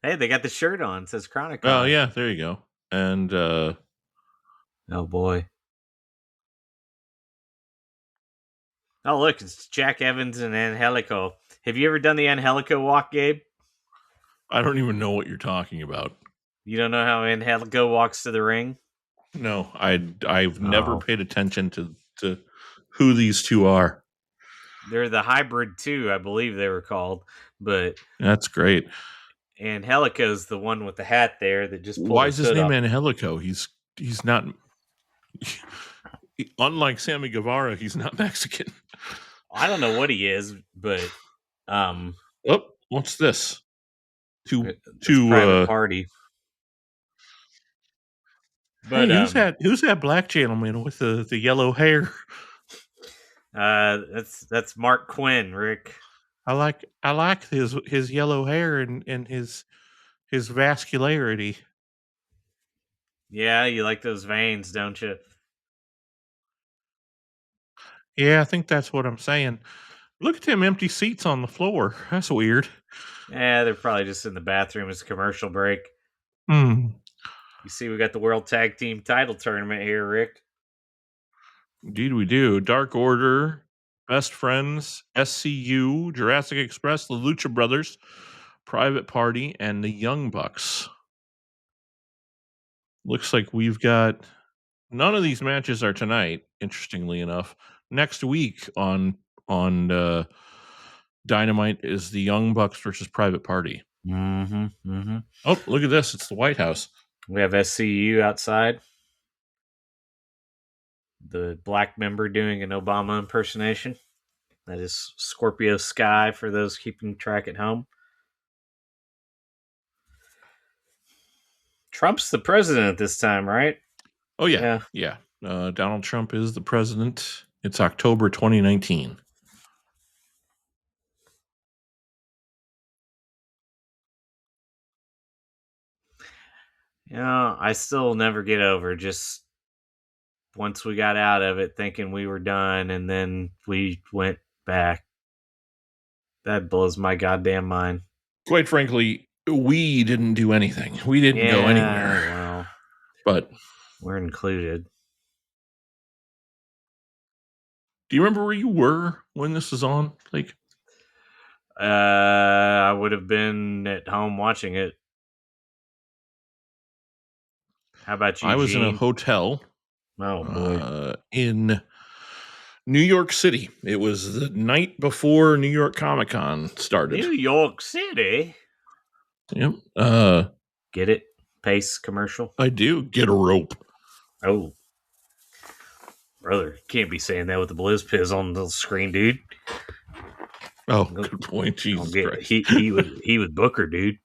they got the shirt on. It says Chronicon. Oh yeah, there you go. And oh boy. Oh look, it's Jack Evans and Angelico. Have you ever done the Angelico walk, Gabe? I don't even know what you're talking about. You don't know how Angelico walks to the ring? No, I've never paid attention to who these two are. They're the hybrid two, I believe they were called. But that's great. Angelico's the one with the hat there that just pulled. Why is his name Angelico? He's not. Unlike Sammy Guevara, he's not Mexican. I don't know what he is, but oh, what's this? Private Party. But hey, who's that black gentleman with the yellow hair? That's Mark Quinn, Rick. I like his yellow hair and his vascularity. Yeah, you like those veins, don't you? Yeah, I think that's what I'm saying. Look at them empty seats on the floor. That's weird. Yeah, they're probably just in the bathroom as a commercial break. You see, we got the World Tag Team title tournament here, Rick. Indeed we do. Dark Order, Best Friends, SCU, Jurassic Express, the Lucha Brothers, Private Party, and the Young Bucks. Looks like we've got... None of these matches are tonight, interestingly enough. Next week on Dynamite is the Young Bucks versus Private Party. Oh, look at this. It's the White House. We have SCU outside. The black member doing an Obama impersonation. That is Scorpio Sky for those keeping track at home. Trump's the president this time, right? Oh, yeah. Donald Trump is the president. It's October 2019. I still never get over just once we got out of it thinking we were done and then we went back. That blows my goddamn mind. Quite frankly, we didn't do anything. We didn't go anywhere. Well, but we're included. Do you remember where you were when this was on? I would have been at home watching it. How about you? I was in a hotel. Oh boy! In New York City. It was the night before New York Comic Con started. New York City. Yep. Get it? Pace commercial. I do. Get a rope. Oh, brother, can't be saying that with the Blizz Piz on the screen, dude. Oh, good point. Jesus Christ. He was Booker, dude.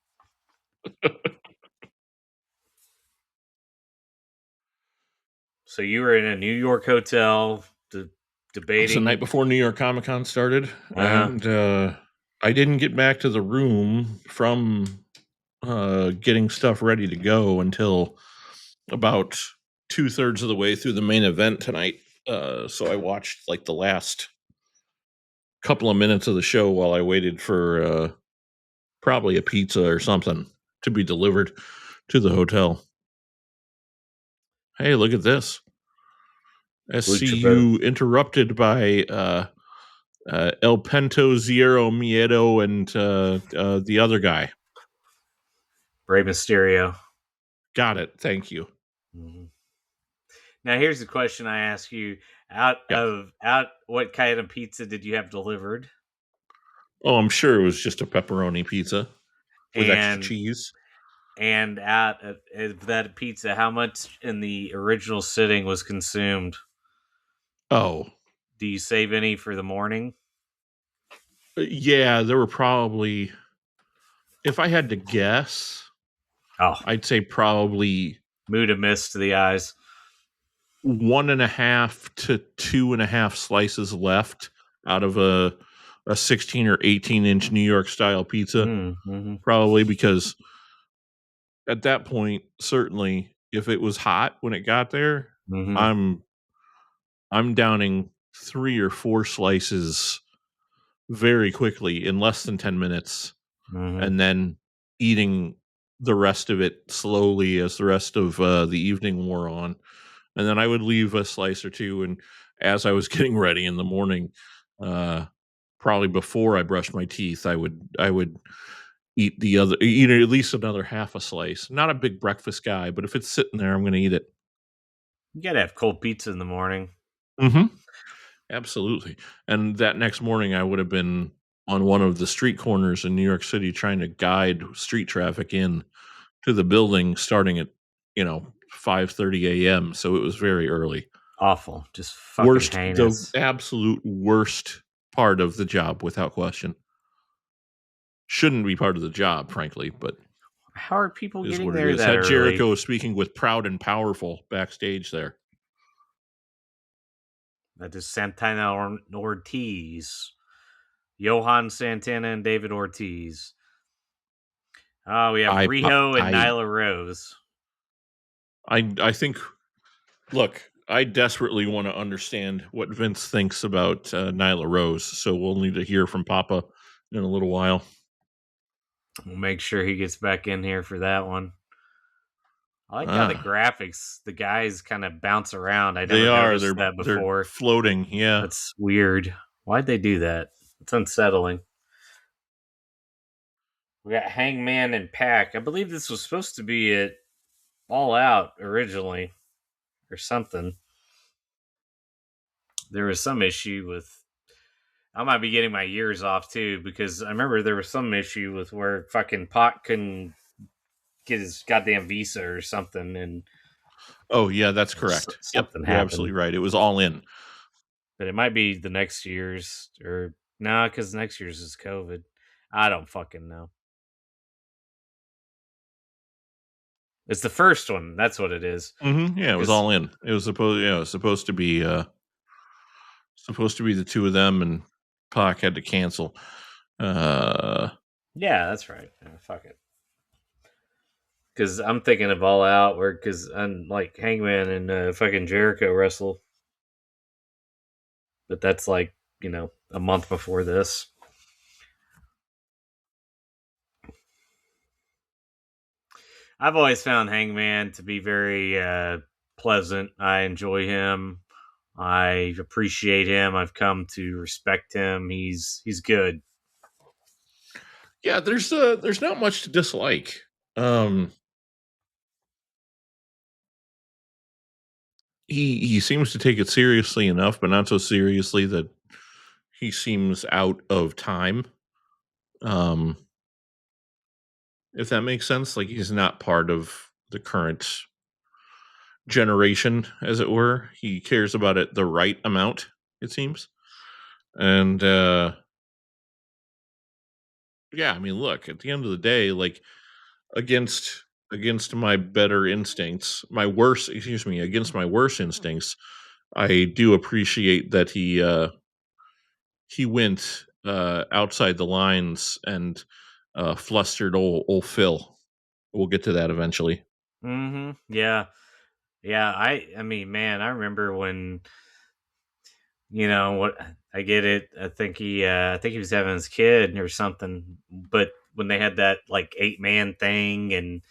So you were in a New York hotel debating. It's the night before New York Comic Con started, and I didn't get back to the room from getting stuff ready to go until about 2/3 of the way through the main event tonight. So I watched like the last couple of minutes of the show while I waited for probably a pizza or something to be delivered to the hotel. Hey, look at this. SCU interrupted by El Pento, Zero Miedo, and the other guy. Rey Mysterio. Got it. Thank you. Mm-hmm. Now here's the question I ask you: what kind of pizza did you have delivered? Oh, I'm sure it was just a pepperoni pizza with extra cheese. And out of that pizza, how much in the original sitting was consumed? Oh. Do you save any for the morning? Yeah, there were probably, if I had to guess, I'd say probably mood of mist to the eyes. 1.5 to 2.5 slices left out of a 16 or 18-inch New York style pizza. Mm-hmm. Probably because at that point, certainly, if it was hot when it got there, I'm downing 3 or 4 slices very quickly in less than 10 minutes, and then eating the rest of it slowly as the rest of the evening wore on. And then I would leave a slice or two, and as I was getting ready in the morning, probably before I brushed my teeth, I would eat at least another half a slice. Not a big breakfast guy, but if it's sitting there, I'm going to eat it. You gotta have cold pizza in the morning. Mm-hmm. Absolutely. And that next morning, I would have been on one of the street corners in New York City trying to guide street traffic in to the building, starting at 5:30 a.m. So it was very early. Awful, just fucking heinous. The absolute worst part of the job, without question. Shouldn't be part of the job, frankly, but how are people getting there that early? Jericho speaking with Proud and Powerful backstage there. That is Santana Ortiz, Johan Santana, and David Ortiz. Oh, we have Riho and Nyla Rose. I think. Look, I desperately want to understand what Vince thinks about Nyla Rose, so we'll need to hear from Papa in a little while. We'll make sure he gets back in here for that one. I like how the graphics, the guys kind of bounce around. I never noticed that before. They're floating, yeah. That's weird. Why'd they do that? It's unsettling. We got Hangman and Pac. I believe this was supposed to be at All Out originally, or something. There was some issue with. I might be getting my years off too, because I remember there was some issue with where fucking Pac couldn't get his goddamn visa or something, and oh yeah, that's correct. Something happened. You're absolutely right. It was All In, but it might be the next year's, or no, because next year's is COVID. I don't fucking know. It's the first one. That's what it is. Mm-hmm. Yeah, it was All In. It was supposed to be the two of them, and Pac had to cancel. Yeah, that's right. Yeah, fuck it. Because I'm thinking of All Out, where because I'm like Hangman and fucking Jericho wrestle, but that's like a month before this. I've always found Hangman to be very pleasant. I enjoy him. I appreciate him. I've come to respect him. He's good. Yeah, there's not much to dislike. he seems to take it seriously enough, but not so seriously that he seems out of time. If that makes sense, like he's not part of the current generation, as it were. He cares about it the right amount, it seems. And yeah, I mean, look, at the end of the day, like against my better instincts, against my worst instincts, I do appreciate that he went outside the lines and flustered old Phil. We'll get to that eventually. Mm-hmm. Yeah. Yeah. I mean, man, I remember when, what I get it. I think he was having his kid or something, but when they had that like 8-man thing and,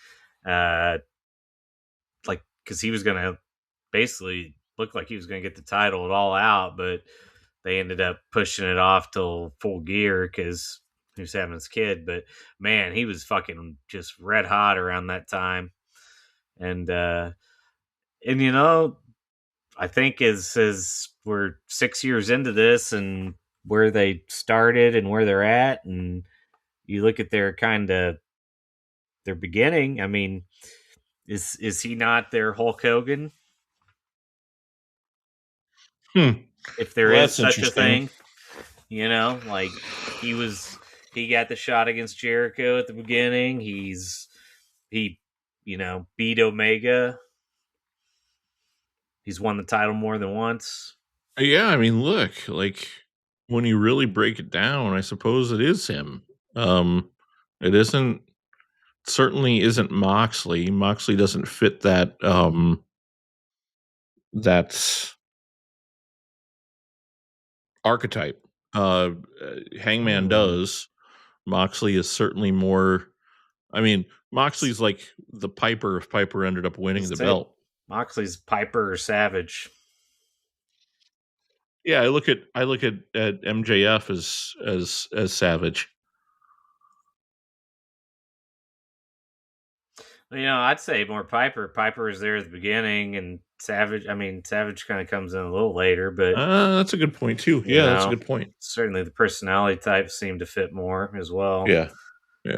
like, cause he was going to basically look like he was going to get the title at All Out, but they ended up pushing it off till Full Gear because he was having his kid. But man, he was fucking just red hot around that time. And I think as we're 6 years into this and where they started and where they're at, and you look at their kind of their beginning. I mean, is he not their Hulk Hogan? If there Well, is that's such a interesting. thing, like he got the shot against Jericho at the beginning. He beat Omega. He's won the title more than once. Yeah, I mean, look, like when you really break it down, I suppose it is him. It isn't certainly isn't Moxley. Moxley doesn't fit that that archetype. Hangman does. Moxley is certainly more. I mean, Moxley's like the Piper if Piper ended up winning the belt. Moxley's Piper or Savage. Yeah, I look at MJF as Savage. I'd say more Piper. Piper is there at the beginning, and Savage. I mean, Savage kind of comes in a little later, but that's a good point too. Yeah, that's a good point. Certainly, the personality types seem to fit more as well. Yeah,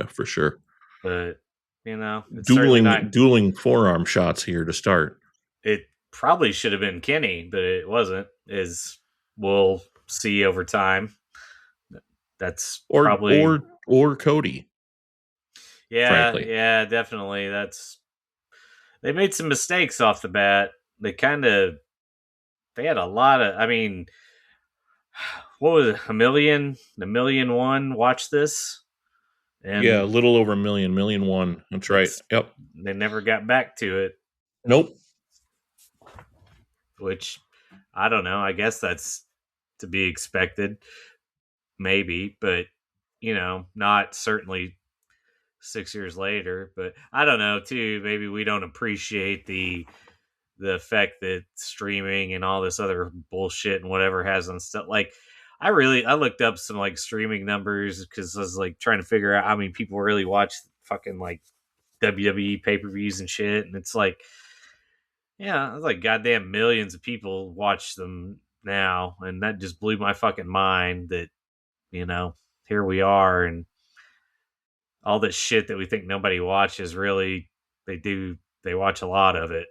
for sure. But it's dueling forearm shots here to start. It probably should have been Kenny, but it wasn't. As we'll see over time. That's probably or Cody. Yeah, frankly. yeah, definitely. They made some mistakes off the bat. They had a lot of. I mean, what was it? A million one watched this, and yeah, a little over a million one. That's right. Yep. They never got back to it. Nope. Which I don't know. I guess that's to be expected, maybe, but not certainly 6 years later. But I don't know too. Maybe we don't appreciate the effect that streaming and all this other bullshit and whatever has on stuff. Like I looked up some like streaming numbers because I was like trying to figure out how many people really watch fucking like WWE pay-per-views and shit, and it's like, yeah, it's like goddamn millions of people watch them now, and that just blew my fucking mind that here we are, and all this shit that we think nobody watches, really they watch a lot of it.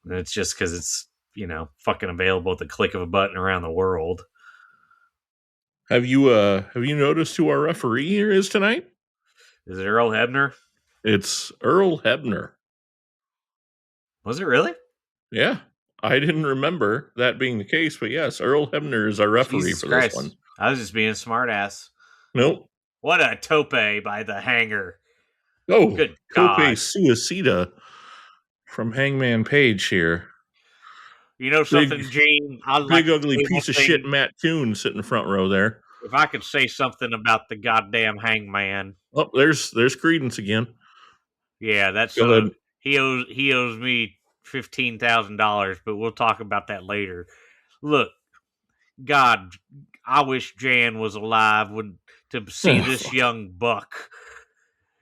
And it's just because it's fucking available at the click of a button around the world. Have you noticed who our referee here is tonight? Is it Earl Hebner? It's Earl Hebner. Was it really? Yeah, I didn't remember that being the case, but yes, Earl Hebner is our referee Jesus for Christ. this one. I was just being a smartass. Nope. What a tope by the hanger. Oh, good tope suicida from Hangman Page here. You know something, Gene? Big ugly piece of shit Matt Toon sitting in front row there. If I could say something about the goddamn Hangman. Oh, there's Creedence again. Yeah, that's he owes me $15,000, but we'll talk about that later. Look, God, I wish Jan was alive to see this young buck,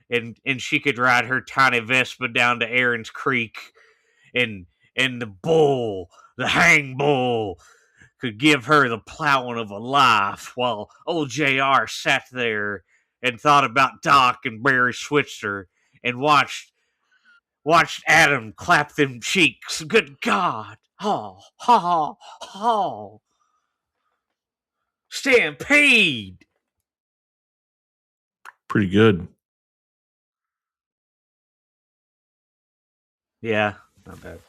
and she could ride her tiny Vespa down to Aaron's Creek and and the bull, the hang bull, could give her the plowing of a life, while old JR sat there and thought about Doc and Barry Switzer and watched Adam clap them cheeks. Good God. Ha, ha, ha. Stampede. Pretty good. Yeah, not bad.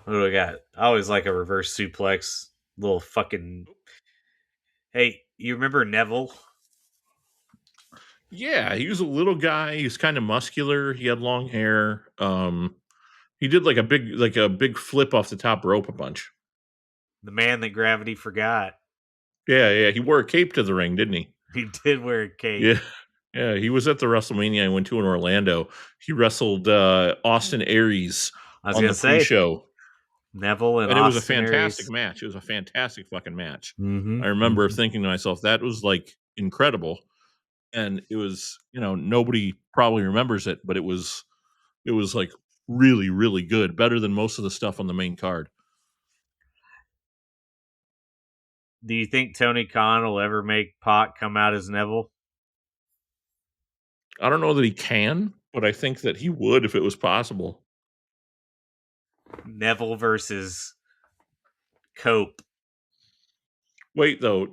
What do we got? I always like a reverse suplex. Little fucking. Hey, you remember Neville? Yeah, he was a little guy. He was kind of muscular. He had long hair. He did like a big flip off the top rope a bunch. The man that gravity forgot. Yeah. He wore a cape to the ring, didn't he? He did wear a cape. Yeah. He was at the WrestleMania I went to in Orlando. He wrestled Austin Aries on the pre-show. Neville and it Austin was a fantastic Aries. match. It was a fantastic fucking match. Mm-hmm. I remember thinking to myself, that was like incredible. And it was, nobody probably remembers it, but it was like really, really good. Better than most of the stuff on the main card. Do you think Tony Khan will ever make Pac come out as Neville? I don't know that he can, but I think that he would if it was possible. Neville versus Cope. Wait, though,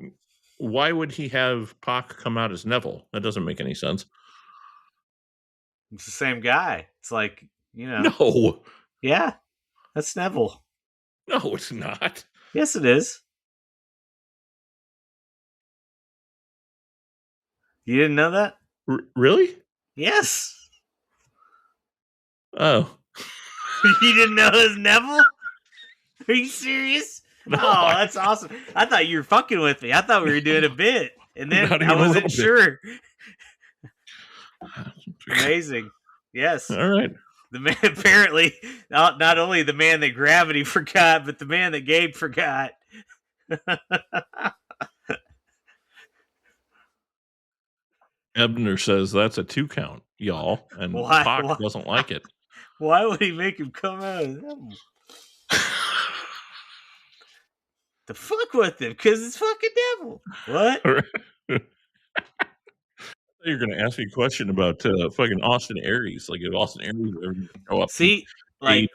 why would he have Pac come out as Neville? That doesn't make any sense. It's the same guy. It's like, No. Yeah, that's Neville. No, it's not. Yes, it is. You didn't know that? Really? Yes. Oh. You didn't know it was Neville? Are you serious? No, oh, that's awesome. I thought you were fucking with me. I thought we were doing a bit. And then I wasn't sure. Amazing. Yes. All right. The man, apparently, not only the man that Gravity forgot, but the man that Gabe forgot. Ebner says that's a 2 count, y'all, and Pac doesn't like it. Why would he make him come out of them? To fuck with him, because it's fucking Devil. What? You're going to ask me a question about fucking Austin Aries. Like, if Austin Aries ever show up. See, like,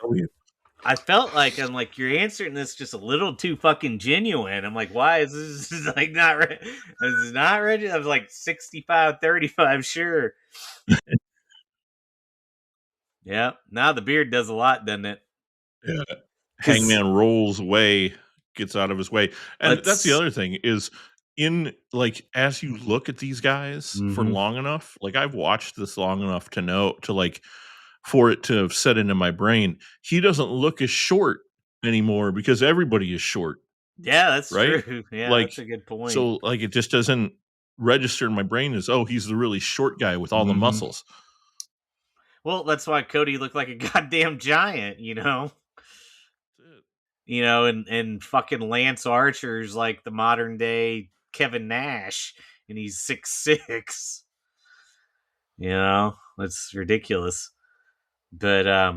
I felt like you're answering this just a little too fucking genuine. I'm like, why is this like not ready? This is not ready. I was like 65-35, sure. Yeah. Now the beard does a lot, doesn't it? Yeah. Hangman rolls away, gets out of his way. And that's the other thing is, as you look at these guys for long enough, like I've watched this long enough to know, for it to have set into my brain, he doesn't look as short anymore because everybody is short. Yeah, that's right? true. Yeah, like, that's a good point. So it just doesn't register in my brain as, oh, he's the really short guy with all the muscles. Well, that's why Cody looked like a goddamn giant, and fucking Lance Archer's like the modern day Kevin Nash, and he's 6'6". It's ridiculous. But I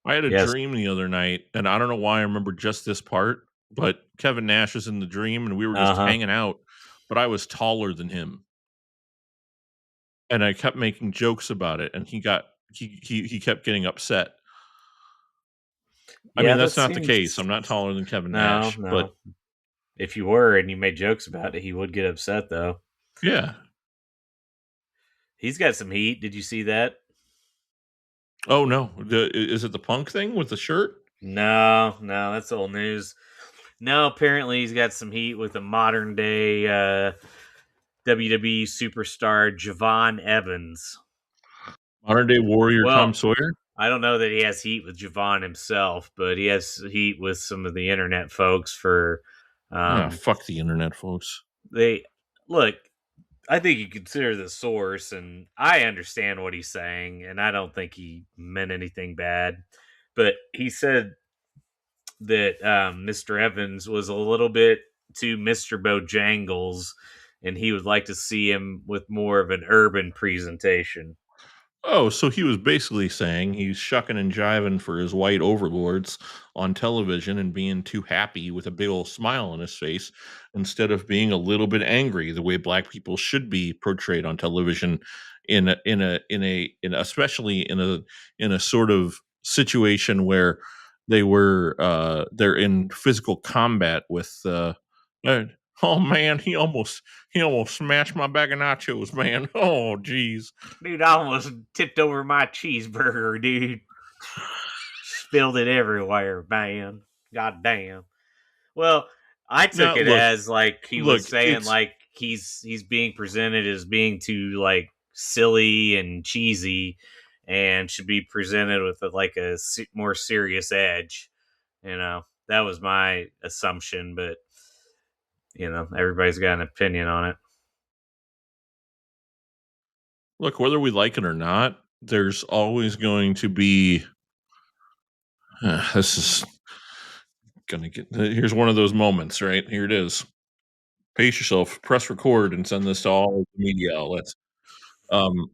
had a dream the other night, and I don't know why I remember just this part, but Kevin Nash was in the dream, and we were just hanging out, but I was taller than him. And I kept making jokes about it, and he kept getting upset. I mean, that's not the case. I'm not taller than Kevin Nash. No. But if you were and you made jokes about it, he would get upset, though. Yeah. He's got some heat. Did you see that? Oh, no. Is it the Punk thing with the shirt? No, that's old news. No, apparently he's got some heat with a modern day WWE superstar, Javon Evans. Modern day warrior Tom Sawyer? I don't know that he has heat with Javon himself, but he has heat with some of the internet folks for... fuck the internet folks. I think you consider the source, and I understand what he's saying, and I don't think he meant anything bad. But he said that Mr. Evans was a little bit too Mr. Bojangles, and he would like to see him with more of an urban presentation. Oh, so he was basically saying he's shucking and jiving for his white overlords on television and being too happy with a big old smile on his face instead of being a little bit angry the way black people should be portrayed on television especially in a sort of situation where they're in physical combat with uh, oh man, he almost smashed my bag of nachos, man. Oh geez. Dude, I almost tipped over my cheeseburger, dude. Spilled it everywhere, man. God damn. Well, I took Now it as like he was look, saying it's like he's being presented as being too like silly and cheesy, and should be presented with like a more serious edge. That was my assumption, but everybody's got an opinion on it. look, whether we like it or not, there's always going to be. This is gonna get. Here's one of those moments, right? Here it is. Pace yourself, press record, and send this to all the media outlets. Um,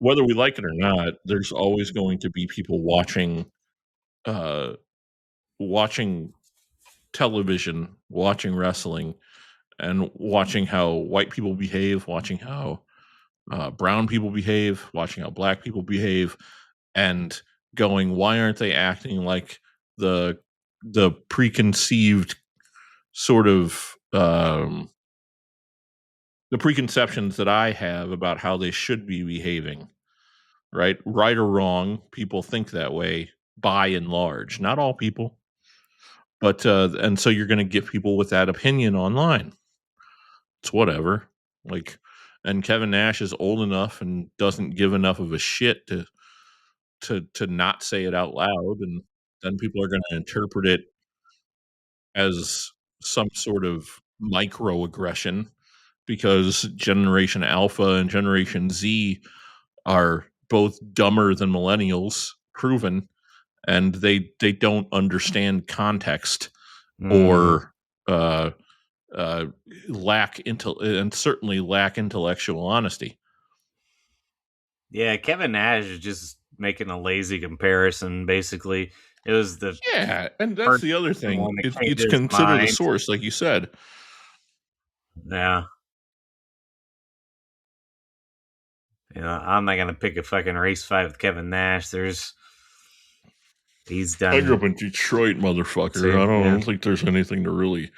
whether we like it or not, there's always going to be people uh, watching television, watching wrestling, and watching how white people behave, watching how brown people behave, watching how black people behave, and going, why aren't they acting like the preconceived sort of the preconceptions that I have about how they should be behaving, right? Right or wrong, people think that way by and large. Not all people, but and so you're going to get people with that opinion online. It's whatever. Like, and Kevin Nash is old enough and doesn't give enough of a shit to not say it out loud, and then people are going to interpret it as some sort of microaggression because Generation Alpha and Generation Z are both dumber than millennials, proven, and they don't understand context or uh, and certainly lack intellectual honesty. Yeah, Kevin Nash is just making a lazy comparison. Basically, it was the And that's first the other one thing. that came It's to his consider the mind. source, like you said. Yeah. I'm not gonna pick a fucking race fight with Kevin Nash. He's done. I grew up in Detroit, motherfucker. I don't think there's anything to really.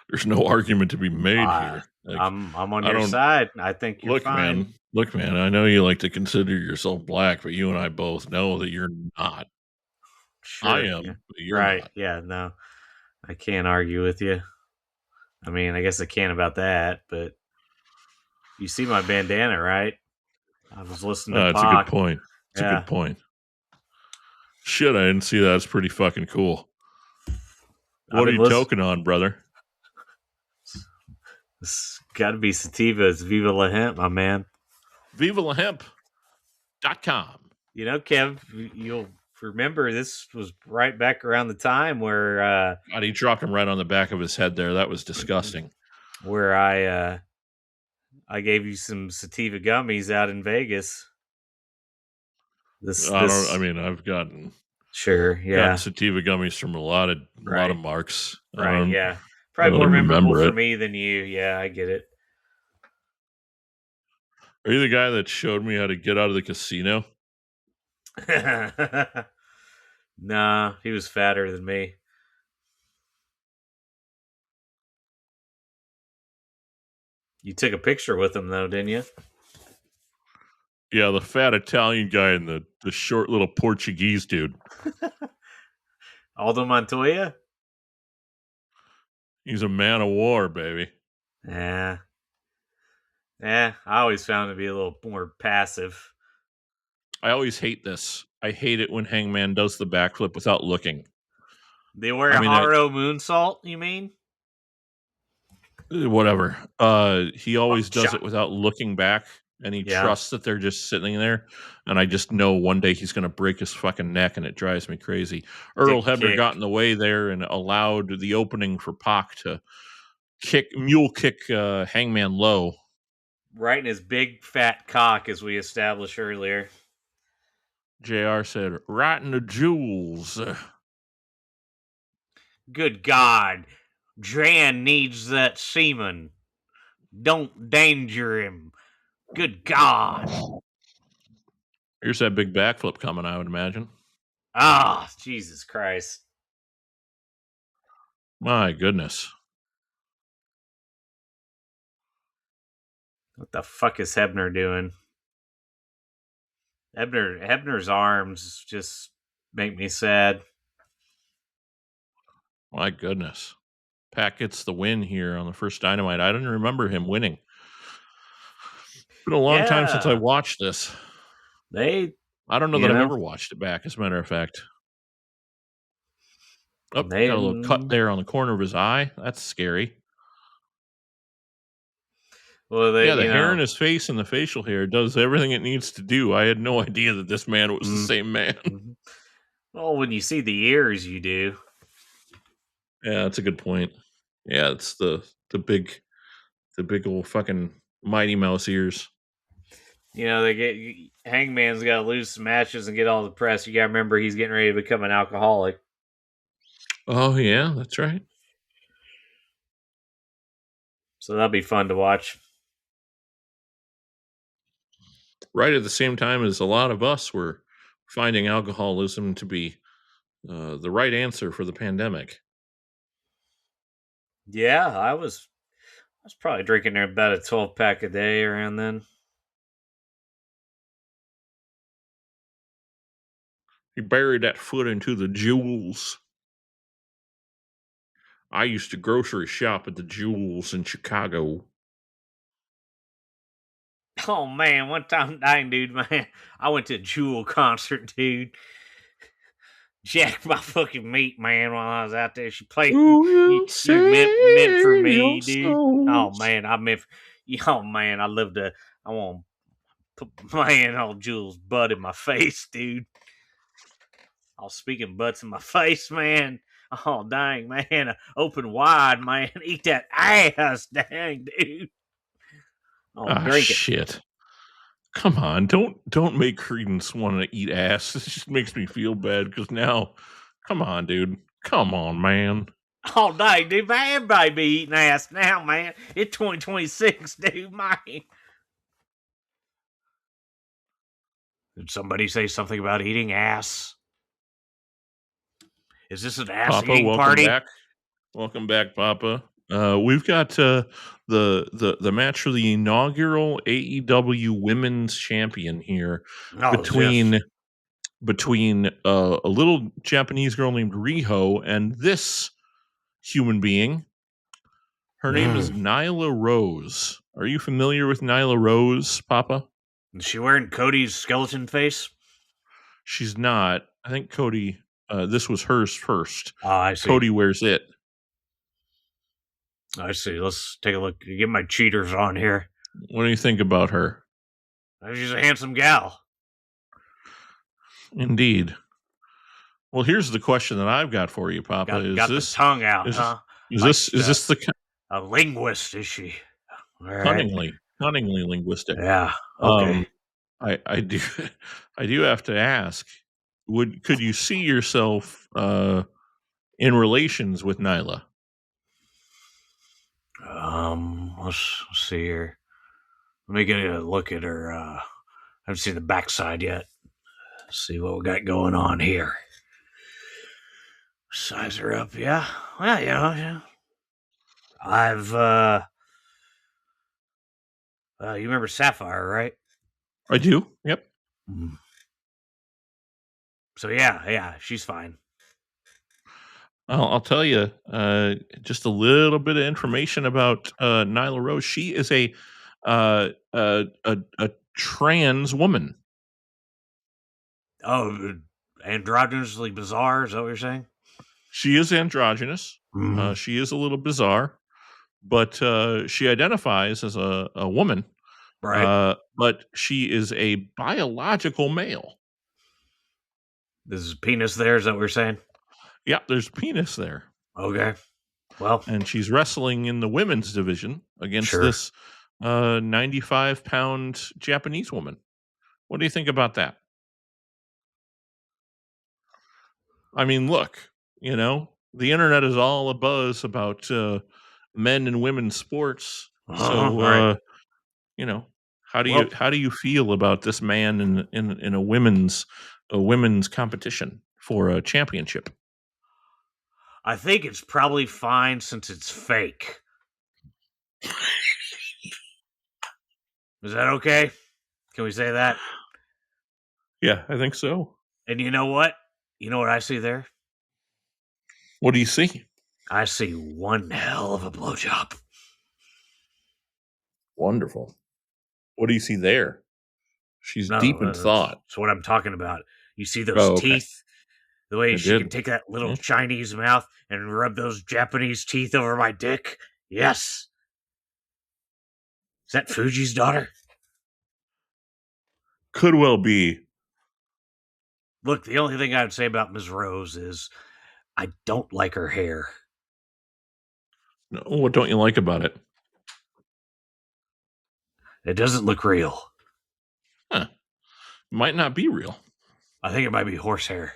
There's no argument to be made here. Like, I'm on your side. I think you're fine. Look, man. I know you like to consider yourself black, but you and I both know that you're not. Sure, I am, yeah. but you're Right? not. Yeah. No, I can't argue with you. I mean, I guess I can about that, but you see my bandana, right? I was listening to That's a good point. It's a good point. Shit, I didn't see that. It's pretty fucking cool. What are you toking on, brother? It's got to be sativa. It's Viva La Hemp, my man. VivaLaHemp.com. Kev, you'll remember this was right back around the time where God, he dropped him right on the back of his head there. That was disgusting. Where I gave you some sativa gummies out in Vegas. I've gotten sativa gummies from a lot of marks. Right, yeah. Probably more memorable for me than you. Yeah, I get it. Are you the guy that showed me how to get out of the casino? Nah, he was fatter than me. You took a picture with him, though, didn't you? Yeah, the fat Italian guy and the short little Portuguese dude. Aldo Montoya? He's a man of war, baby. Yeah. I always found him to be a little more passive. I always hate this. I hate it when Hangman does the backflip without looking. They wear a Haro moonsault, you mean? Whatever. He always does it without looking back, and he trusts that they're just sitting there. And I just know one day he's going to break his fucking neck, and it drives me crazy. Earl Hebner got in the way there and allowed the opening for Pac to mule kick Hangman low. Right in his big fat cock, as we established earlier. JR said, right in the jewels. Good God. Jan needs that semen. Don't danger him. Good God. Here's that big backflip coming, I would imagine. Ah, Jesus Christ. My goodness. What the fuck is Hebner doing? Hebner's arms just make me sad. My goodness. Pat gets the win here on the first Dynamite. I didn't remember him winning. It's been a long time since I watched this. I don't know that I've ever watched it back, as a matter of fact. Oh, got a little cut there on the corner of his eye. That's scary. Well, the hair in his face and the facial hair does everything it needs to do. I had no idea that this man was the same man. Well, when you see the ears, you do. Yeah, that's a good point. Yeah, it's the big old fucking Mighty Mouse ears. Hangman's got to lose some matches and get all the press. You got to remember he's getting ready to become an alcoholic. Oh yeah, that's right. So that'll be fun to watch. Right at the same time as a lot of us were finding alcoholism to be the right answer for the pandemic. Yeah, I was probably drinking about a 12-pack a day around then. He buried that foot into the jewels. I used to grocery shop at the Jewels in Chicago. Oh man, one time, dang dude, man, I went to a Jewel concert, dude. Jacked my fucking meat, man, while I was out there. She played meant for me, dude. Oh man, I love to. I want to put my old Jewel's butt in my face, dude. I was speaking butts in my face, man. Oh dang, man, open wide, man. Eat that ass, dang, dude. Drink shit. Come on, don't make Creedence want to eat ass. This just makes me feel bad because now, come on, dude. Come on, man. Oh, dang, dude, man, everybody be eating ass now, man. It's 2026, dude, man. Did somebody say something about eating ass? Is this an ass Papa, eating welcome party? Back. Welcome back, Papa. We've got the match for the inaugural AEW Women's Champion here between a little Japanese girl named Riho and this human being. Her name is Nyla Rose. Are you familiar with Nyla Rose, Papa? Is she wearing Cody's skeleton face? She's not. I think Cody. This was hers first. Oh, I see. Cody wears it. I see. Let's take a look. Get my cheaters on here. What do you think about her? She's a handsome gal. Indeed. Well, here's the question that I've got for you, Papa. Got the tongue out, huh? Is this the a linguist? Is she? Right. Cunningly linguistic? Yeah. Okay. I do have to ask. Could you see yourself in relations with Nyla? Let's see here. Let me get a look at her. I haven't seen the backside yet. Let's see what we got going on here. Size her up, yeah. Well, yeah. I've you remember Sapphire, right? I do. Yep. So yeah, she's fine. I'll tell you just a little bit of information about Nyla Rose. She is a trans woman. Oh, androgynously bizarre? Is that what you're saying? She is androgynous. Mm-hmm. She is a little bizarre, but she identifies as a woman. Right. But she is a biological male. There's a penis there. Is that what you're saying? Yeah, there's a penis there. Okay. Well, and she's wrestling in the women's division against this 95-pound Japanese woman. What do you think about that? I mean, look, the internet is all abuzz about men and women's sports. So, Right. how do Well, you feel about this man in a women's competition for a championship? I think it's probably fine since it's fake. Is that okay? Can we say that? Yeah, I think so. And you know what? You know what I see there? What do you see? I see one hell of a blowjob. Wonderful. What do you see there? She's No, deep in thought. that's what I'm talking about. You see those Oh, okay. teeth? The way I she can did. take that little Yeah. Chinese mouth and rub those Japanese teeth over my dick? Yes. Is that Fuji's daughter? Could well be. Look, the only thing I would say about Ms. Rose is I don't like her hair. No, what don't you like about it? It doesn't look real. Huh. Might not be real. I think it might be horsehair.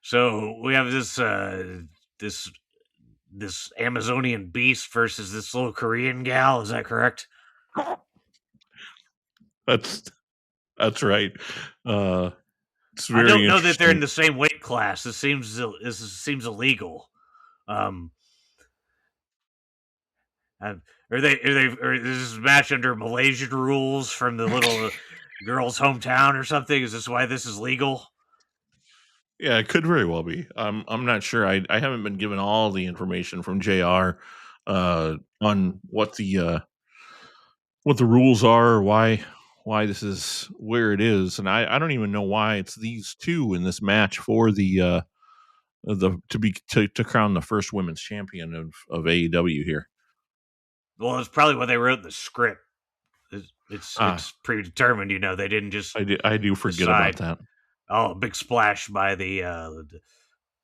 So we have this Amazonian beast versus this little Korean gal. Is that correct? That's right. It's very I don't know that interesting. they're in the same weight class. This seems illegal. Or is this match under Malaysian rules from the little girl's hometown or something? Is this why this is legal? Yeah, it could very well be. I'm not sure. I haven't been given all the information from JR on what the rules are, or why this is where it is, and I don't even know why it's these two in this match for the to crown the first women's champion of AEW here. Well, it's probably what they wrote in the script. It's predetermined. They didn't just. I do forget about that. Oh, a big splash by the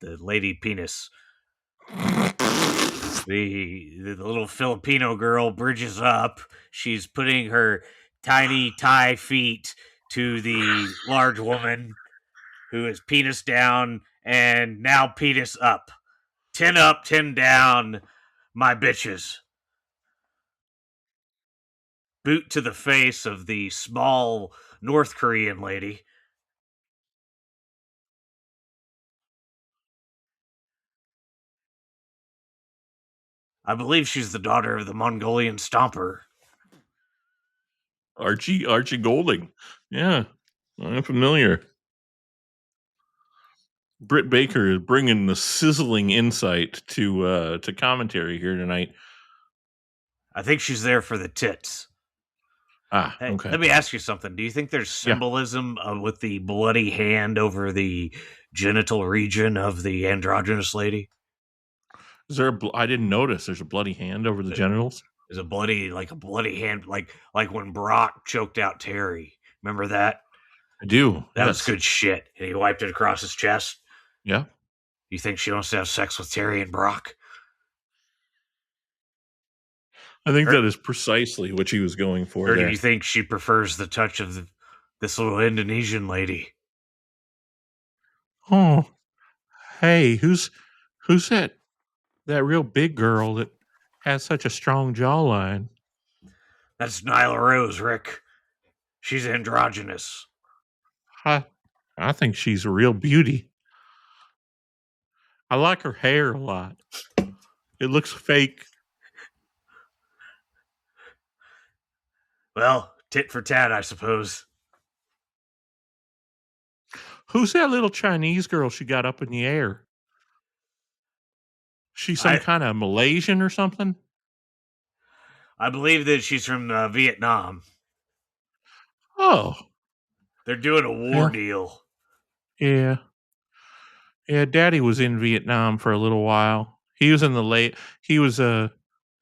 lady penis. The little Filipino girl bridges up. She's putting her tiny Thai feet to the large woman who is penis down and now penis up. 10 up, 10 down, my bitches. Boot to the face of the small North Korean lady. I believe she's the daughter of the Mongolian Stomper. Archie Golding. Yeah, I'm familiar. Britt Baker is bringing the sizzling insight to commentary here tonight. I think she's there for the tits. Hey, Okay. let me ask you something. Do you think there's symbolism with the bloody hand over the genital region of the androgynous lady? Is there I didn't notice. There's a bloody hand over the genitals. There's a bloody hand, like when Brock choked out Terry. Remember that? I do. That was good shit. And he wiped it across his chest. Yeah. You think she wants to have sex with Terry and Brock? I think that is precisely what she was going for. Or do you think she prefers the touch of this little Indonesian lady? Oh, hey, who's that real big girl that has such a strong jawline? That's Nyla Rose, Rick. She's androgynous. I think she's a real beauty. I like her hair a lot. It looks fake. Well, tit for tat, I suppose. Who's that little Chinese girl she got up in the air? She's some kind of Malaysian or something? I believe that she's from Vietnam. Oh. They're doing a war deal. Yeah. Yeah, Daddy was in Vietnam for a little while. He was in the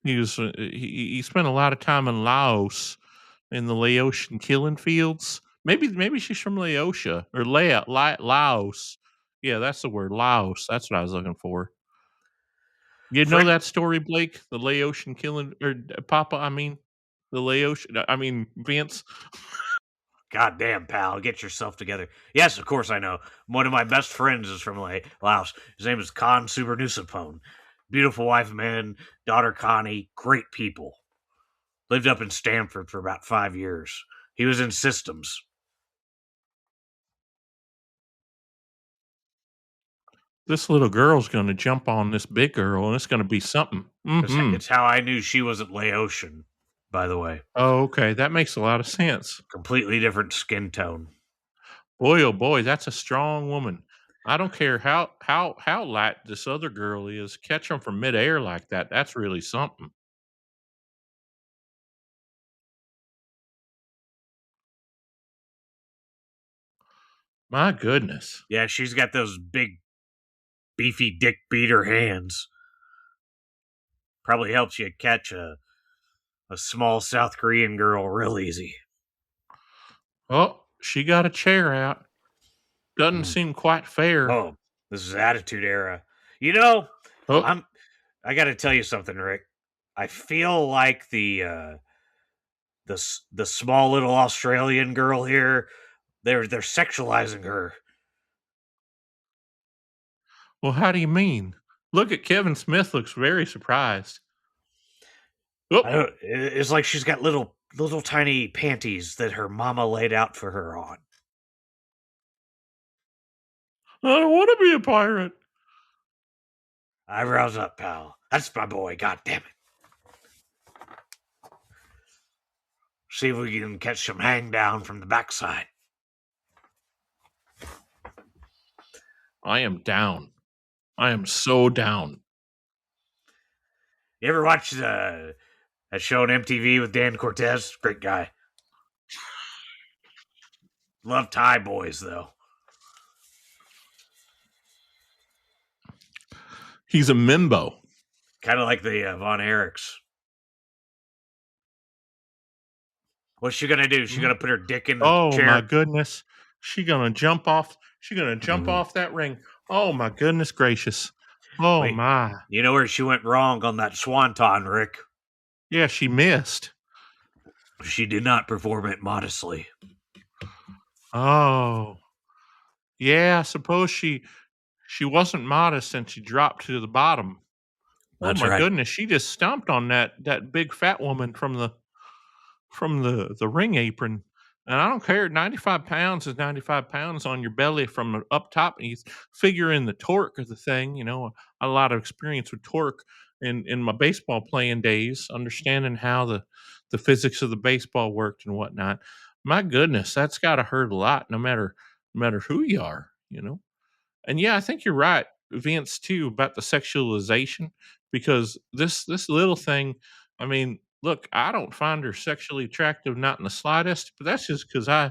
he spent a lot of time in Laos in the Laotian killing fields. Maybe she's from Laotia or Laos. Yeah, that's the word, Laos. That's what I was looking for. You know that story, Blake? The Laotian killing, or Papa, I mean? the Laotian. I mean, Vince. God damn, pal, get yourself together. Yes, of course I know. One of my best friends is from Laos. His name is Khan Subernusapone. Beautiful wife, man, daughter Connie, great people. Lived up in Stanford for about 5 years. He was in systems. This little girl's going to jump on this big girl, and it's going to be something. Mm-hmm. It's how I knew she wasn't Laotian, by the way. Oh, okay. That makes a lot of sense. Completely different skin tone. Boy, oh boy, that's a strong woman. I don't care how light this other girl is. Catch them from midair like that. That's really something. My goodness. Yeah, she's got those big, beefy dick beater hands. Probably helps you catch a small South Korean girl real easy. Oh, she got a chair out. Doesn't seem quite fair. Oh, this is Attitude Era. You know, I got to tell you something, Rick. I feel like the small little Australian girl here, they're sexualizing her. Well, how do you mean? Look at Kevin Smith. Looks very surprised. It's like she's got little tiny panties that her mama laid out for her on. I don't want to be a pirate. Eyebrows up, pal. That's my boy. God damn it. See if we can catch some hang down from the backside. I am down. I am so down. You ever watch that show on MTV with Dan Cortez? Great guy. Love Thai boys, though. He's a mimbo. Kind of like the Von Erichs. What's she gonna do? She gonna put her dick in the chair? Oh my goodness! She gonna jump off. She gonna jump off that ring. Oh my goodness gracious! Oh Wait, my! You know where she went wrong on that swanton, Rick? Yeah, she missed. She did not perform it modestly. Oh, yeah. I suppose she wasn't modest and she dropped to the bottom. That's oh my right. goodness! She just stomped on that big fat woman from the ring apron. And I don't care. 95 pounds is 95 pounds on your belly from up top. And you figure in the torque of the thing. You know, a lot of experience with torque in my baseball playing days, understanding how the physics of the baseball worked and whatnot. My goodness, that's got to hurt a lot, no matter who you are. You know, and yeah, I think you're right, Vince, too, about the sexualization, because this little thing. I mean, look, I don't find her sexually attractive, not in the slightest, but that's just because I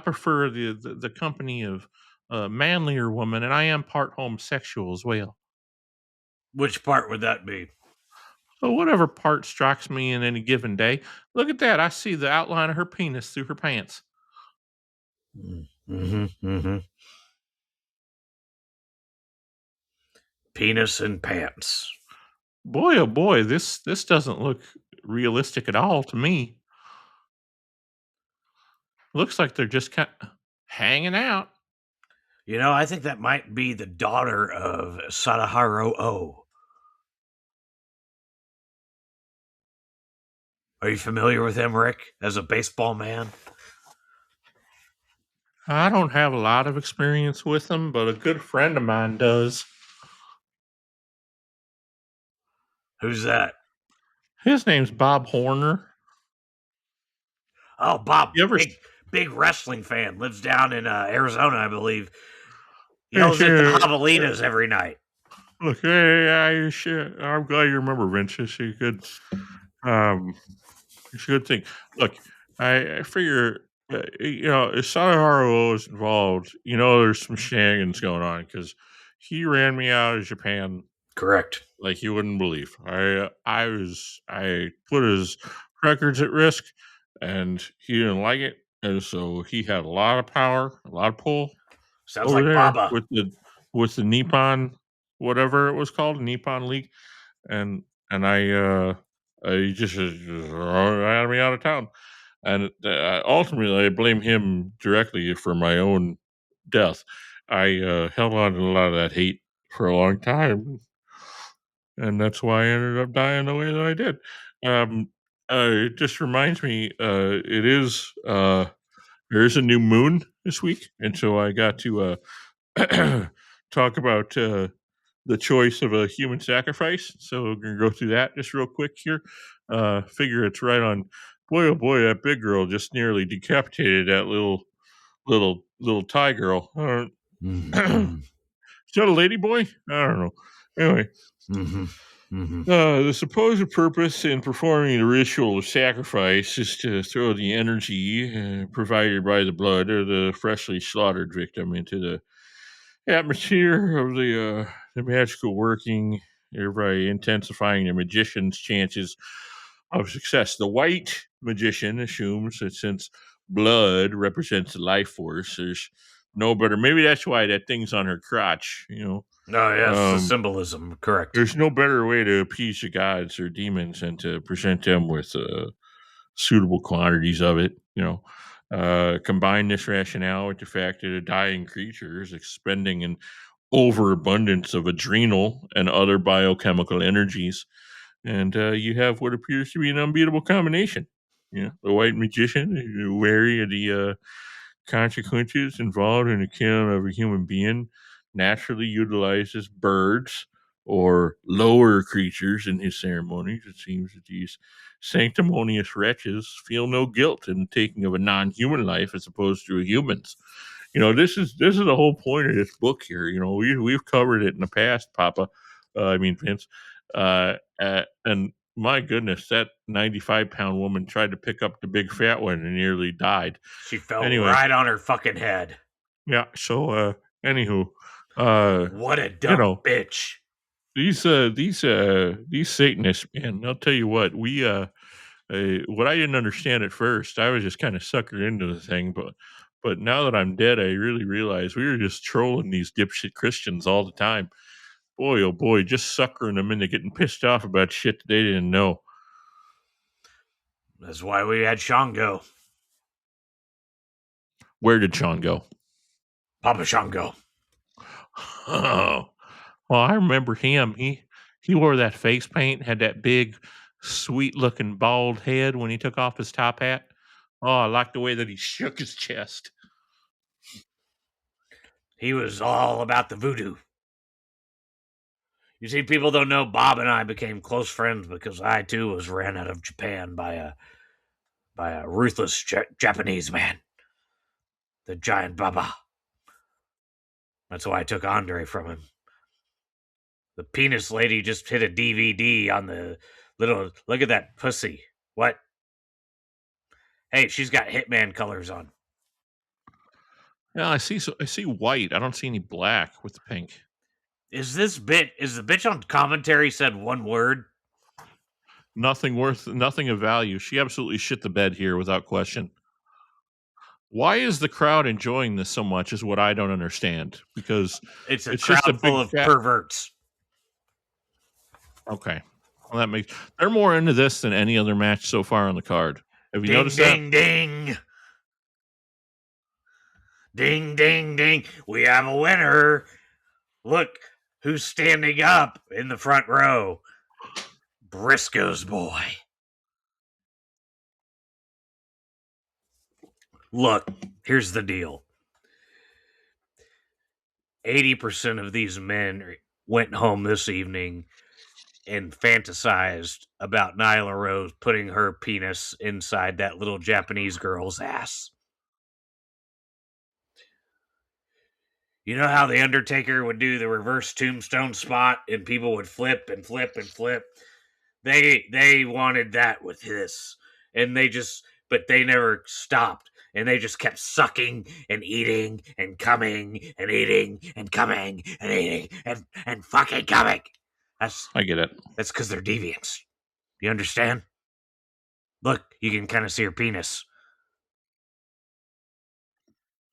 prefer the company of manlier women, and I am part homosexual as well. Which part would that be? So whatever part strikes me in any given day. Look at that. I see the outline of her penis through her pants. Penis and pants. Boy, oh boy, this doesn't look realistic at all to me. Looks like they're just kind of hanging out. You know, I think that might be the daughter of Sadaharu Oh. Are you familiar with him, Rick, as a baseball man? I don't have a lot of experience with him, but a good friend of mine does. Who's that? His name's Bob Horner. Oh, Bob, big wrestling fan. Lives down in Arizona, I believe. Yells at the javelinas every night. Look, I'm glad you remember Vince. It's a good, thing. Look, I figure, if Sadaharu is involved, there's some shenanigans going on because he ran me out of Japan. Correct. Like you wouldn't believe. I put his records at risk, and he didn't like it, and so he had a lot of power, a lot of pull. Sounds like Baba with the Nippon, whatever it was called, Nippon League, and I He just ran me out of town. And ultimately, I blame him directly for my own death. I held on to a lot of that hate for a long time, and that's why I ended up dying the way that I did. It just reminds me, there is a new moon this week, and so I got to talk about the choice of a human sacrifice. So we're gonna go through that just real quick here. Figure it's right on. Boy, oh boy, that big girl just nearly decapitated that little Thai girl. Is that a lady boy? I don't know. Anyway, the supposed purpose in performing the ritual of sacrifice is to throw the energy provided by the blood of the freshly slaughtered victim into the atmosphere of the magical working, thereby intensifying the magician's chances of success. The white magician assumes that since blood represents the life force, there's no better. Maybe that's why that thing's on her crotch. Oh yes, the symbolism. Correct. There's no better way to appease the gods or demons than to present them with suitable quantities of it. Combine this rationale with the fact that a dying creature is expending an overabundance of adrenal and other biochemical energies, and you have what appears to be an unbeatable combination. The white magician, wary of the consequences involved in the killing of a human being, naturally utilizes birds or lower creatures in his ceremonies. It seems that these sanctimonious wretches feel no guilt in the taking of a non-human life as opposed to a human's. This is the whole point of this book here. We've covered it in the past, Papa. Vince. And my goodness, that 95-pound woman tried to pick up the big fat one and nearly died. She fell right on her fucking head. Yeah. So, anywho, what a dumb bitch. These Satanists, man, I'll tell you what, what I didn't understand at first, I was just kind of suckered into the thing, but now that I'm dead, I really realize we were just trolling these dipshit Christians all the time. Boy, oh boy, just suckering them into getting pissed off about shit that they didn't know. That's why we had Sean go. Where did Sean go? Papa Sean go. Oh, well, I remember him. He wore that face paint, had that big, sweet-looking bald head when he took off his top hat. Oh, I like the way that he shook his chest. He was all about the voodoo. You see, people don't know Bob and I became close friends because I too was ran out of Japan by a ruthless Japanese man, the giant Baba. That's why I took Andre from him. The penis lady just hit a DVD on the little. Look at that pussy. What? Hey, she's got Hitman colors on. Yeah, I see white. I don't see any black with the pink. Is the bitch on commentary said one word? Nothing of value. She absolutely shit the bed here without question. Why is the crowd enjoying this so much is what I don't understand. Because it's crowd just a full of perverts. Okay. Well, they're more into this than any other match so far on the card. Have you noticed that? Ding, ding. Ding, ding, ding. We have a winner. Look who's standing up in the front row. Briscoe's boy. Look, here's the deal. 80% of these men went home this evening and fantasized about Nyla Rose putting her penis inside that little Japanese girl's ass. You know how The Undertaker would do the reverse tombstone spot and people would flip and flip and flip? They wanted that with this. And but they never stopped. And they just kept sucking and eating and coming and eating and coming and eating and fucking coming. I get it. That's because they're deviants. You understand? Look, you can kind of see her penis.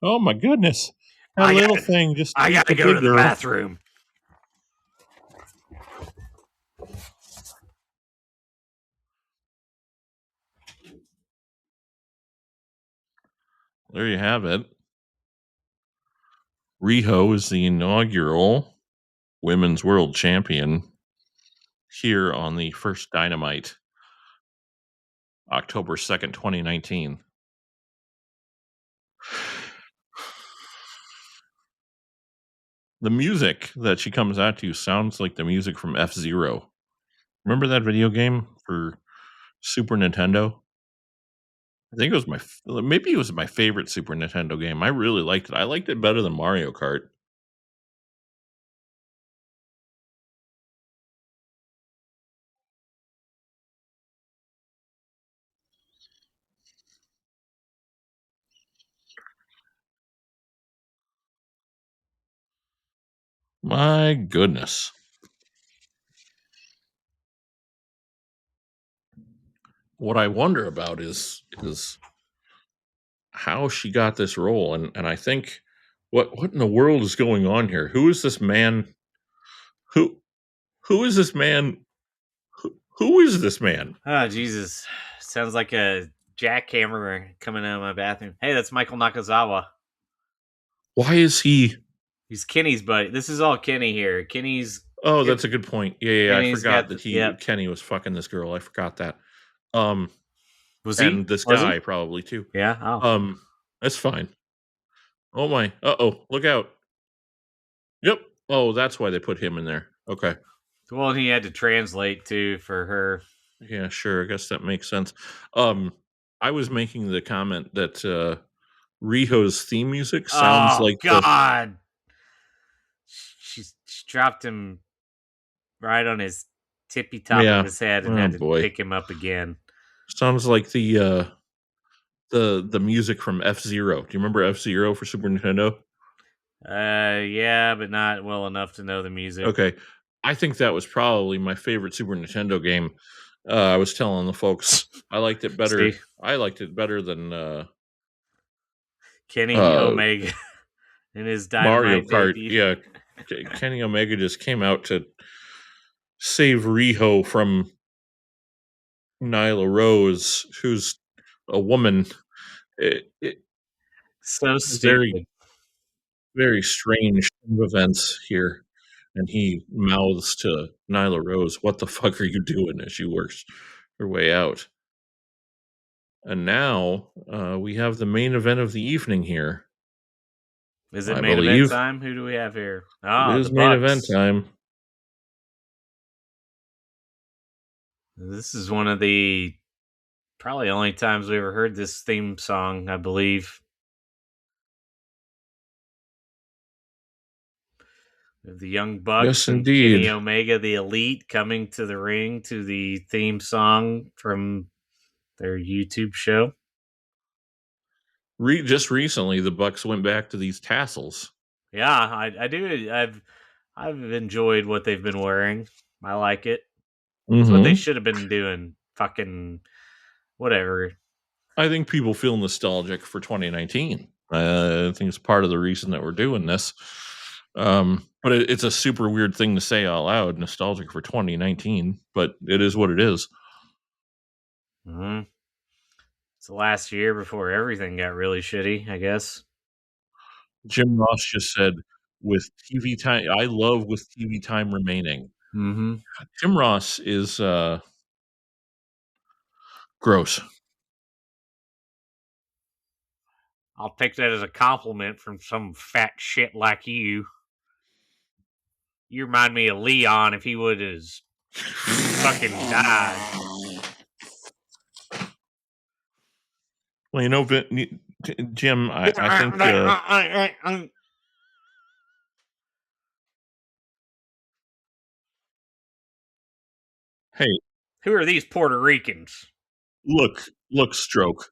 Oh my goodness. That little thing just... I gotta go to the bathroom. there you have it. Riho is the inaugural Women's World Champion here on the first Dynamite, October 2nd, 2019. The music that she comes out to sounds like the music from F-Zero. Remember that video game for Super Nintendo? I think it was my favorite Super Nintendo game. I really liked it. I liked it better than Mario Kart. My goodness. What I wonder about is how she got this role, and I think what in the world is going on here? Who is this man? Who is this man? Who is this man? Oh, Jesus. Sounds like a jackhammer coming out of my bathroom. Hey, that's Michael Nakazawa. Why is he? He's Kenny's buddy. This is all Kenny here. Kenny's. Oh, that's a good point. Yeah. Kenny's I forgot got that Kenny was fucking this girl. I forgot that. Was he? And this guy probably too. Yeah. Oh. That's fine. Oh my. Uh-oh. Look out. Yep. Oh, that's why they put him in there. Okay. Well, he had to translate too for her. Yeah, sure. I guess that makes sense. I was making the comment that Riho's theme music sounds like God. She dropped him right on his tippy top of his head and had to pick him up again. Sounds like the music from F-Zero. Do you remember F-Zero for Super Nintendo? Yeah, but not well enough to know the music. Okay. I think that was probably my favorite Super Nintendo game. I was telling the folks I liked it better. See? I liked it better than Kenny Omega in his Dynamite Mario Kart. debut. Yeah, Kenny Omega just came out to save Riho from Nyla Rose, who's a woman. So stupid. Very strange events here. And he mouths to Nyla Rose, "What the fuck are you doing?" as she works her way out. And now we have the main event of the evening here. Is it main event time? Who do we have here? It is main event time. This is one of the probably only times we ever heard this theme song, I believe. The Young Bucks Yes, and indeed. Kenny Omega, the Elite, coming to the ring to the theme song from their YouTube show. Just recently, the Bucks went back to these tassels. Yeah, I do. I've enjoyed what they've been wearing. I like it. It's what they should have been doing. Fucking whatever. I think people feel nostalgic for 2019. I think it's part of the reason that we're doing this. But it's a super weird thing to say out loud, nostalgic for 2019, but it is what it is. Mm-hmm. It's the last year before everything got really shitty, I guess. Jim Ross just said, with TV time, I love with TV time remaining. Mm-hmm. Jim Ross is gross. I'll take that as a compliment from some fat shit like you. You remind me of Leon if he would have fucking died. Well, you know, Jim, I think... Hey. Who are these Puerto Ricans? Look, Stroke.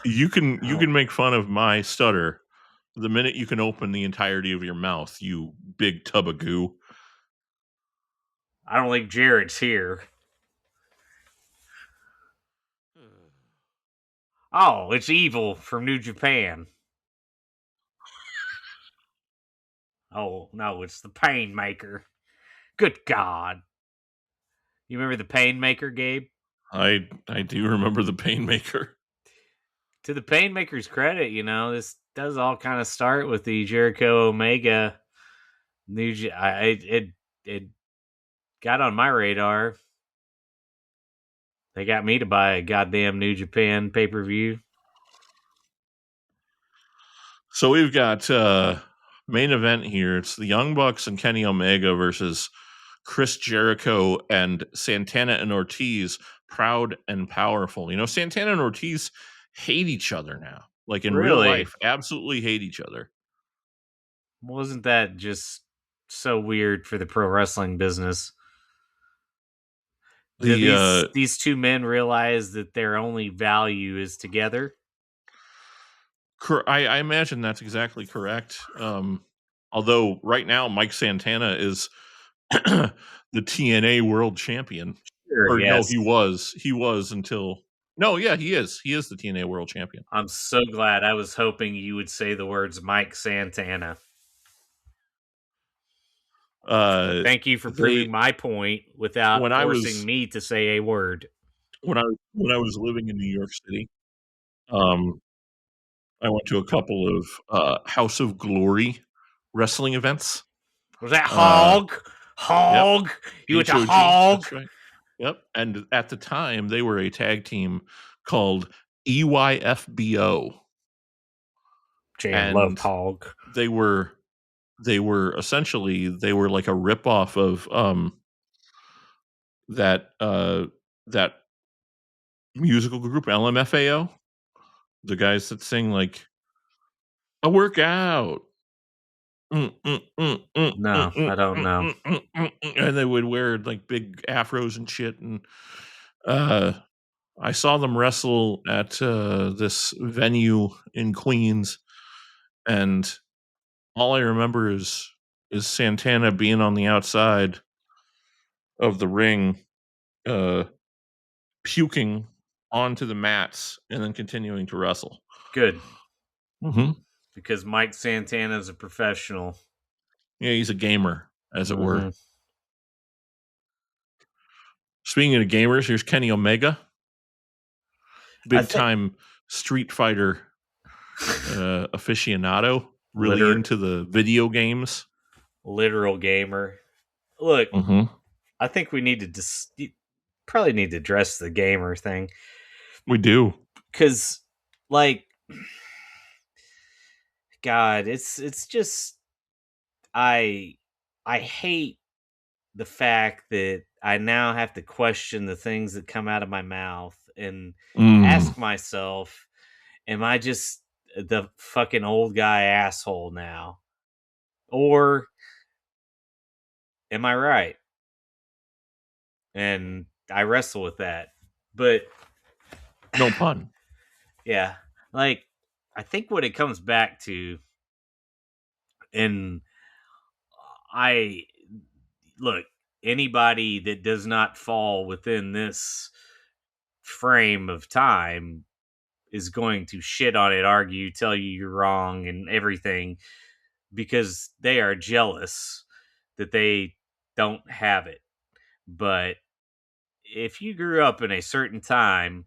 You can make fun of my stutter the minute you can open the entirety of your mouth, you big tub of goo. I don't think Jared's here. Oh, it's Evil from New Japan. Oh, no, it's the Painmaker. Good God. You remember the Painmaker, Gabe? I do remember the Painmaker. To the Painmaker's credit, this does all kind of start with the Jericho Omega it got on my radar. They got me to buy a goddamn New Japan pay-per-view. So we've got main event here. It's the Young Bucks and Kenny Omega versus Chris Jericho and Santana and Ortiz, Proud and Powerful. Santana and Ortiz hate each other now. Like in real Really? life, absolutely hate each other. Wasn't that just so weird for the pro wrestling business? Do these two men realize that their only value is together? I imagine that's exactly correct. Although right now Mike Santana is the TNA World Champion. Sure, Or yes. no, he was until he is the TNA World Champion. I'm so glad. I was hoping you would say the words Mike Santana. Thank you for proving my point without forcing me to say a word. When I was living in New York City, I went to a couple of House of Glory wrestling events. Was that Hog? Hog? Yep. You went to Hog? That's right. Yep. And at the time, they were a tag team called EYFBO. Jam loved Hog. They were essentially like a ripoff of that musical group LMFAO, the guys that sing like a workout. No, I don't know. And they would wear like big afros and shit. And I saw them wrestle at this venue in Queens, and all I remember is Santana being on the outside of the ring, puking onto the mats and then continuing to wrestle. Good. Mm-hmm. Because Mike Santana is a professional. Yeah, he's a gamer, as it were. Speaking of gamers, here's Kenny Omega. Big time Street Fighter aficionado. Really into the video games. Literal gamer. Look, I think we need to probably need to address the gamer thing. We do. Because, like, God, it's just I hate the fact that I now have to question the things that come out of my mouth and ask myself, am I just the fucking old guy asshole now? Or am I right? And I wrestle with that. But no pun. Yeah. Like, I think what it comes back to, and look, anybody that does not fall within this frame of time is going to shit on it, argue, tell you you're wrong and everything, because they are jealous that they don't have it. But if you grew up in a certain time,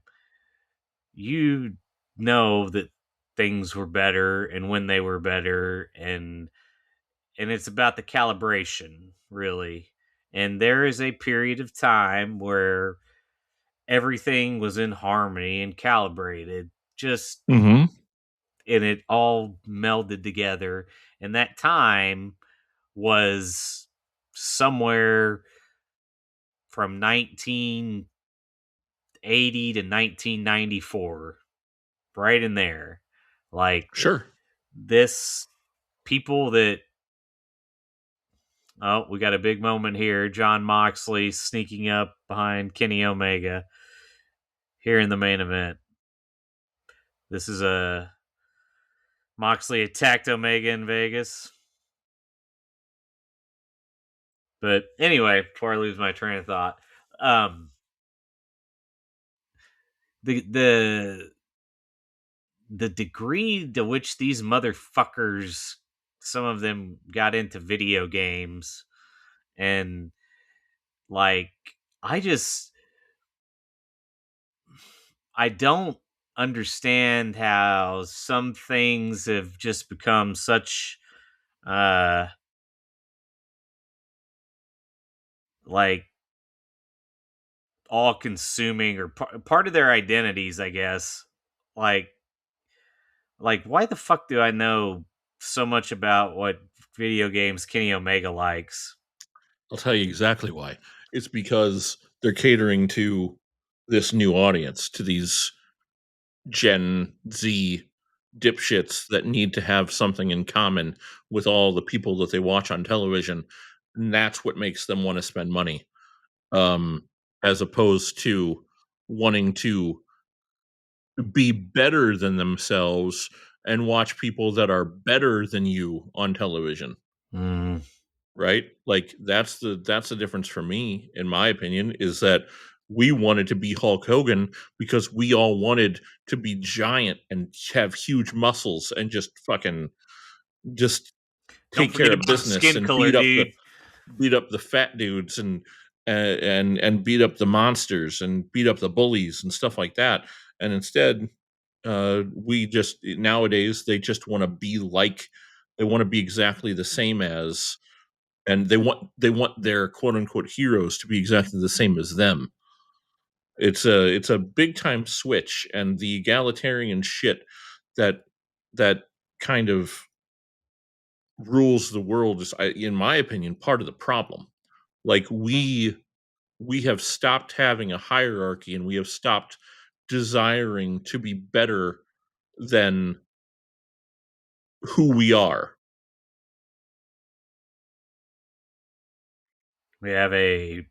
you know that things were better and when they were better, and it's about the calibration, really. And there is a period of time where everything was in harmony and calibrated, just and it all melded together. And that time was somewhere from 1980 to 1994, right in there. Like, sure, this people that we got a big moment here. Jon Moxley sneaking up behind Kenny Omega here in the main event. This is a Moxley attacked Omega in Vegas. But anyway, before I lose my train of thought, the degree to which these motherfuckers, some of them got into video games, and like, I don't understand how some things have just become such like all consuming or part of their identities, I guess. Like why the fuck do I know so much about what video games Kenny Omega likes? I'll tell you exactly why. It's because they're catering to this new audience, to these Gen Z dipshits that need to have something in common with all the people that they watch on television. And that's what makes them want to spend money, as opposed to wanting to be better than themselves and watch people that are better than you on television. Mm. Right? Like that's the difference for me, in my opinion, is that we wanted to be Hulk Hogan because we all wanted to be giant and have huge muscles and just fucking just Don't take care forget of about the business skin and color, dude. beat up the fat dudes and beat up the monsters and beat up the bullies and stuff like that. And instead, we just nowadays they just want to be like, they want to be exactly the same as, and they want their quote unquote heroes to be exactly the same as them. It's a big time switch, and the egalitarian shit that that kind of rules the world is, in my opinion, part of the problem. Like we have stopped having a hierarchy, and we have stopped desiring to be better than who we are. We have a He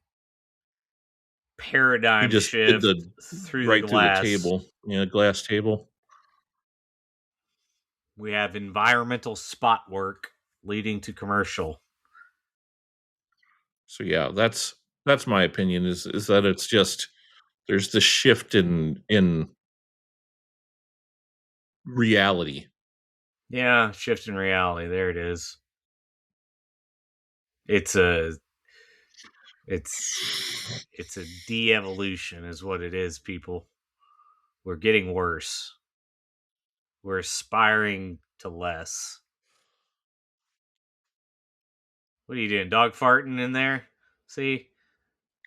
paradigm just did shift the through the right through the glass. table, glass table. We have environmental spot work leading to commercial. So yeah, that's my opinion, is that it's just, there's this shift in reality. Yeah, shift in reality. There it is. It's a de-evolution is what it is, people. We're getting worse. We're aspiring to less. What are you doing? Dog farting in there? See?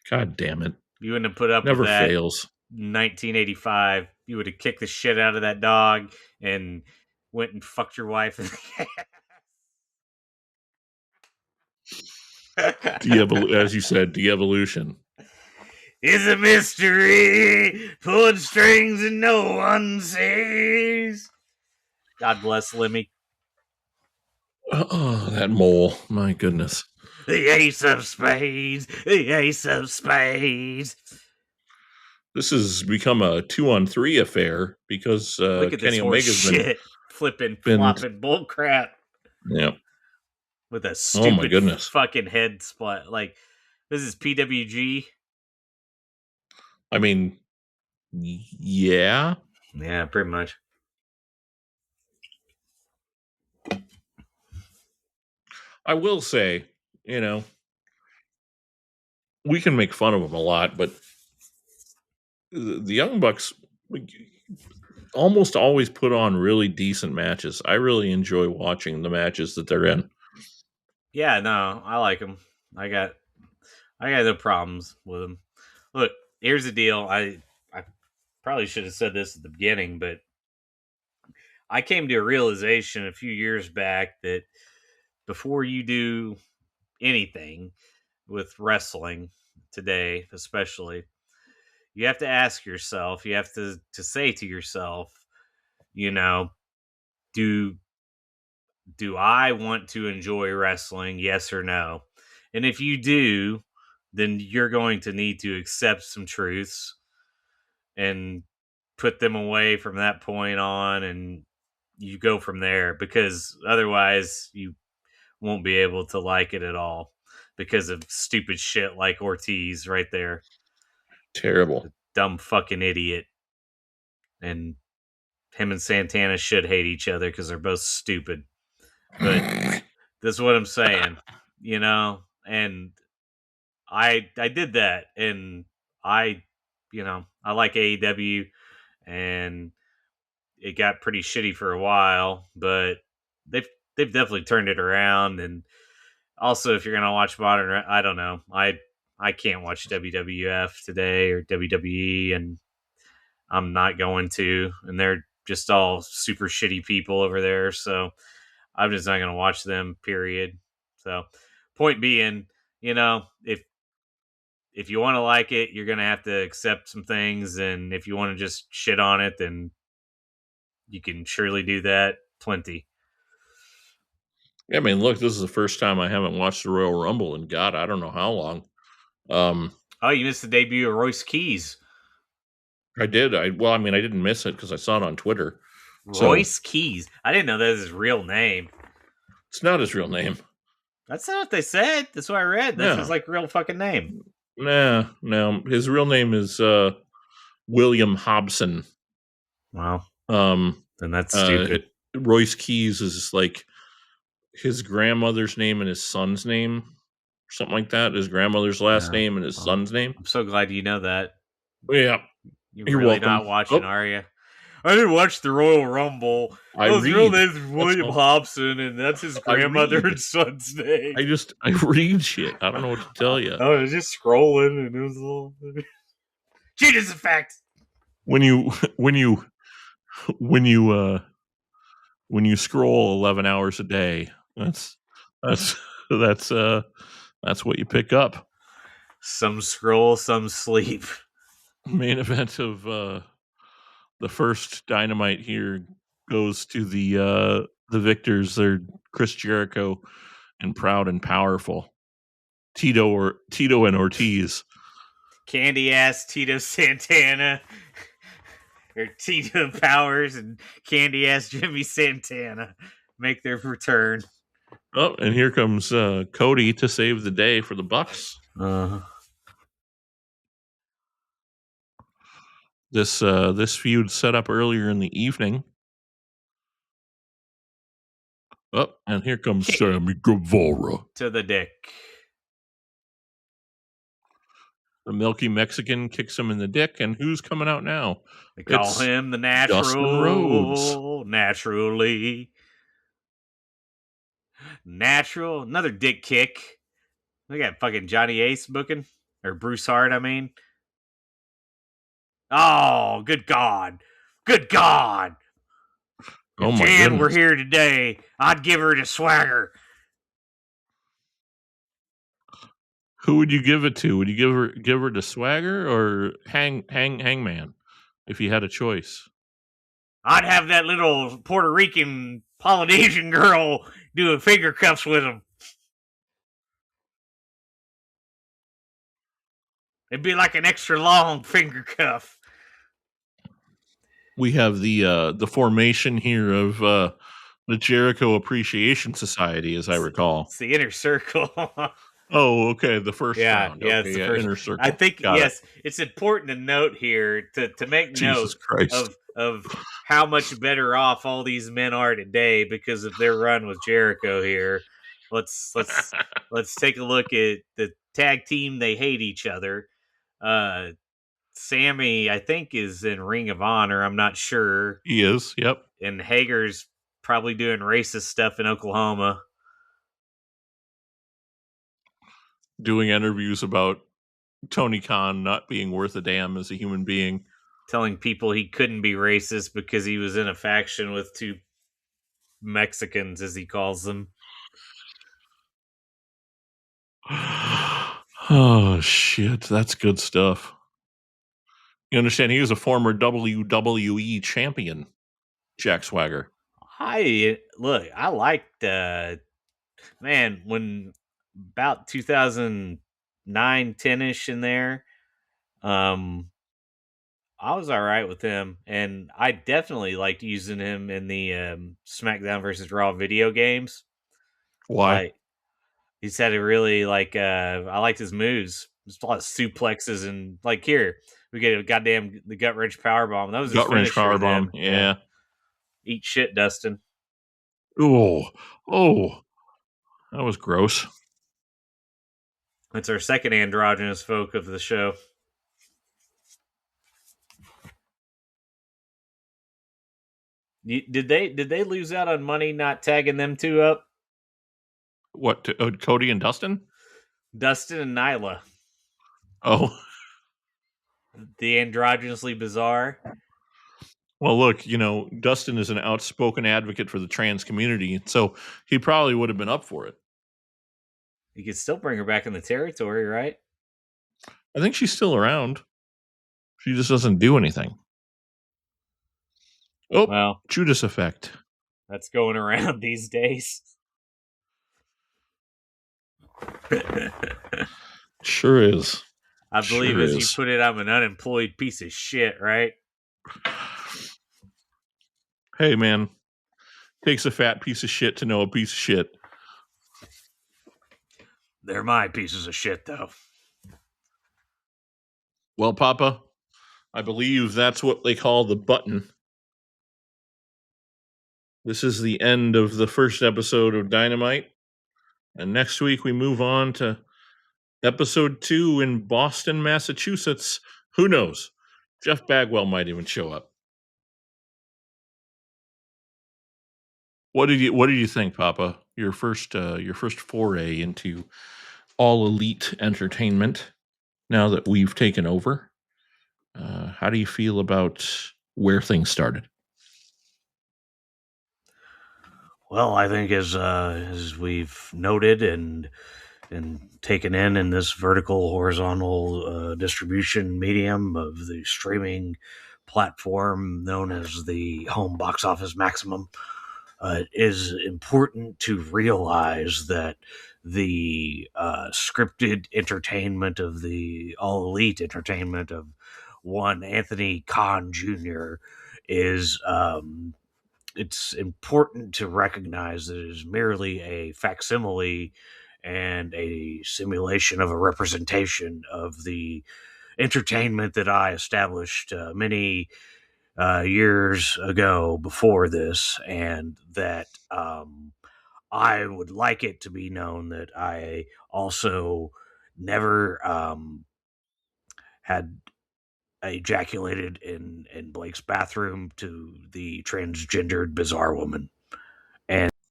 God damn it. You wouldn't have put up with Never that fails. 1985. You would have kicked the shit out of that dog and went and fucked your wife in the As you said, de-evolution. It's a mystery, pulling strings and no one sees. God bless Lemmy. Oh, that mole. My goodness. The ace of spades. The ace of spades. This has become a 2-on-3 affair because Look at this Kenny horse Omega's shit. Flipping, been flopping bull crap. yeah. With a Oh my stupid goodness. fucking head splat. Like, this is PWG. I mean, yeah. Yeah, pretty much. I will say, we can make fun of them a lot, but the Young Bucks almost always put on really decent matches. I really enjoy watching the matches that they're in. Yeah, no, I like them. I got no problems with them. Look, here's the deal. I probably should have said this at the beginning, but I came to a realization a few years back that before you do anything with wrestling today, especially, you have to ask yourself, you have to say to yourself, you know, do I want to enjoy wrestling? Yes or no? And if you do, then you're going to need to accept some truths and put them away from that point on, and you go from there, because otherwise you won't be able to like it at all because of stupid shit like Ortiz right there. Terrible. Dumb fucking idiot. And him and Santana should hate each other because they're both stupid. But that's what I'm saying, and I did that, and I like AEW, and it got pretty shitty for a while, but they've definitely turned it around. And also, if you're gonna watch modern, I don't know, I can't watch WWF today or WWE, and I'm not going to. And they're just all super shitty people over there, so I'm just not gonna watch them. Period. So, point being, if you want to like it, you're gonna have to accept some things, and if you want to just shit on it, then you can surely do that. Plenty. Yeah, I mean, look, this is the first time I haven't watched the Royal Rumble in God, I don't know how long. Oh, you missed the debut of Royce Keys. I did. I didn't miss it because I saw it on Twitter. Royce Keys. I didn't know that was his real name. It's not his real name. That's not what they said. That's what I read. That's his real fucking name. No. His real name is William Hobson. Wow. Then that's stupid. Royce Keys is like his grandmother's name and his son's name, something like that. His grandmother's last name and his son's name. I'm so glad you know that. Yeah, you're really welcome. Not watching, are you? I didn't watch the Royal Rumble. His real name is William Hobson, and that's his grandmother and son's name. I read shit. I don't know what to tell you. I was just scrolling, and it was a little. Jesus effect. When you scroll 11 hours a day, that's what you pick up. Some scroll, some sleep. Main event of the first Dynamite here goes to the victors. They're Chris Jericho and Proud and Powerful. Tito and Ortiz. Candy ass Tito Santana. Or Tito Powers and Candy ass Jimmy Santana make their return. Oh, and here comes Cody to save the day for the Bucks. This feud set up earlier in the evening. Oh, and here comes Sammy Guevara to the dick. The Milky Mexican kicks him in the dick, and who's coming out now? They call him the Natural. Dustin Rhodes. Naturally. Natural. Another dick kick. They got fucking Johnny Ace booking. Or Bruce Hart, I mean. Oh, good God. Good God. If Jan were here today, I'd give her to Swagger. Who would you give it to? Would you give her to Swagger or Hangman if you had a choice? I'd have that little Puerto Rican Polynesian girl doing finger cuffs with him. It'd be like an extra long finger cuff. We have the formation here of the Jericho Appreciation Society, as I recall. It's the Inner Circle. Oh, okay. The first round. Yeah, okay, it's the first. Inner Circle. I think it's important to note here to make note of how much better off all these men are today because of their run with Jericho here. Let's take a look at the tag team. They hate each other. Sammy, I think, is in Ring of Honor. I'm not sure. He is. Yep. And Hager's probably doing racist stuff in Oklahoma. Doing interviews about Tony Khan not being worth a damn as a human being. Telling people he couldn't be racist because he was in a faction with two Mexicans, as he calls them. Oh, shit. That's good stuff. You understand, he was a former WWE champion, Jack Swagger. I liked, man, when about 2009, 10-ish in there, I was all right with him, and I definitely liked using him in the SmackDown versus Raw video games. Why? He's had a really, I liked his moves. There's a lot of suplexes, and, here, we get the gut wrench powerbomb. That was his gut wrench powerbomb. Yeah. Eat shit, Dustin. Oh, that was gross. It's our second androgynous folk of the show. Did they lose out on money not tagging them two up? What, Cody and Dustin? Dustin and Nyla, Oh, the androgynously bizarre. well, look, Dustin is an outspoken advocate for the trans community, so he probably would have been up for it. You could still bring her back in the territory, right? I think she's still around. She just doesn't do anything. Oh, well, Judas effect. That's going around these days. Sure is. I believe as you put it, I'm an unemployed piece of shit, right? Hey, man. Takes a fat piece of shit to know a piece of shit. They're my pieces of shit, though. Well, Papa, I believe that's what they call the button. This is the end of the first episode of Dynamite. And next week we move on to episode 2 in Boston, Massachusetts. Who knows? Jeff Bagwell might even show up. What did you think, Papa? Your first foray into all elite entertainment. Now that we've taken over, how do you feel about where things started? Well, I think as we've noted and taken in this vertical horizontal distribution medium of the streaming platform known as the home box office maximum, it is important to realize that the scripted entertainment of the all elite entertainment of one Anthony Khan Jr. is it's important to recognize that it is merely a facsimile and a simulation of a representation of the entertainment that I established many years ago before this, and that I would like it to be known that I also never had ejaculated in Blake's bathroom to the transgendered bizarre woman.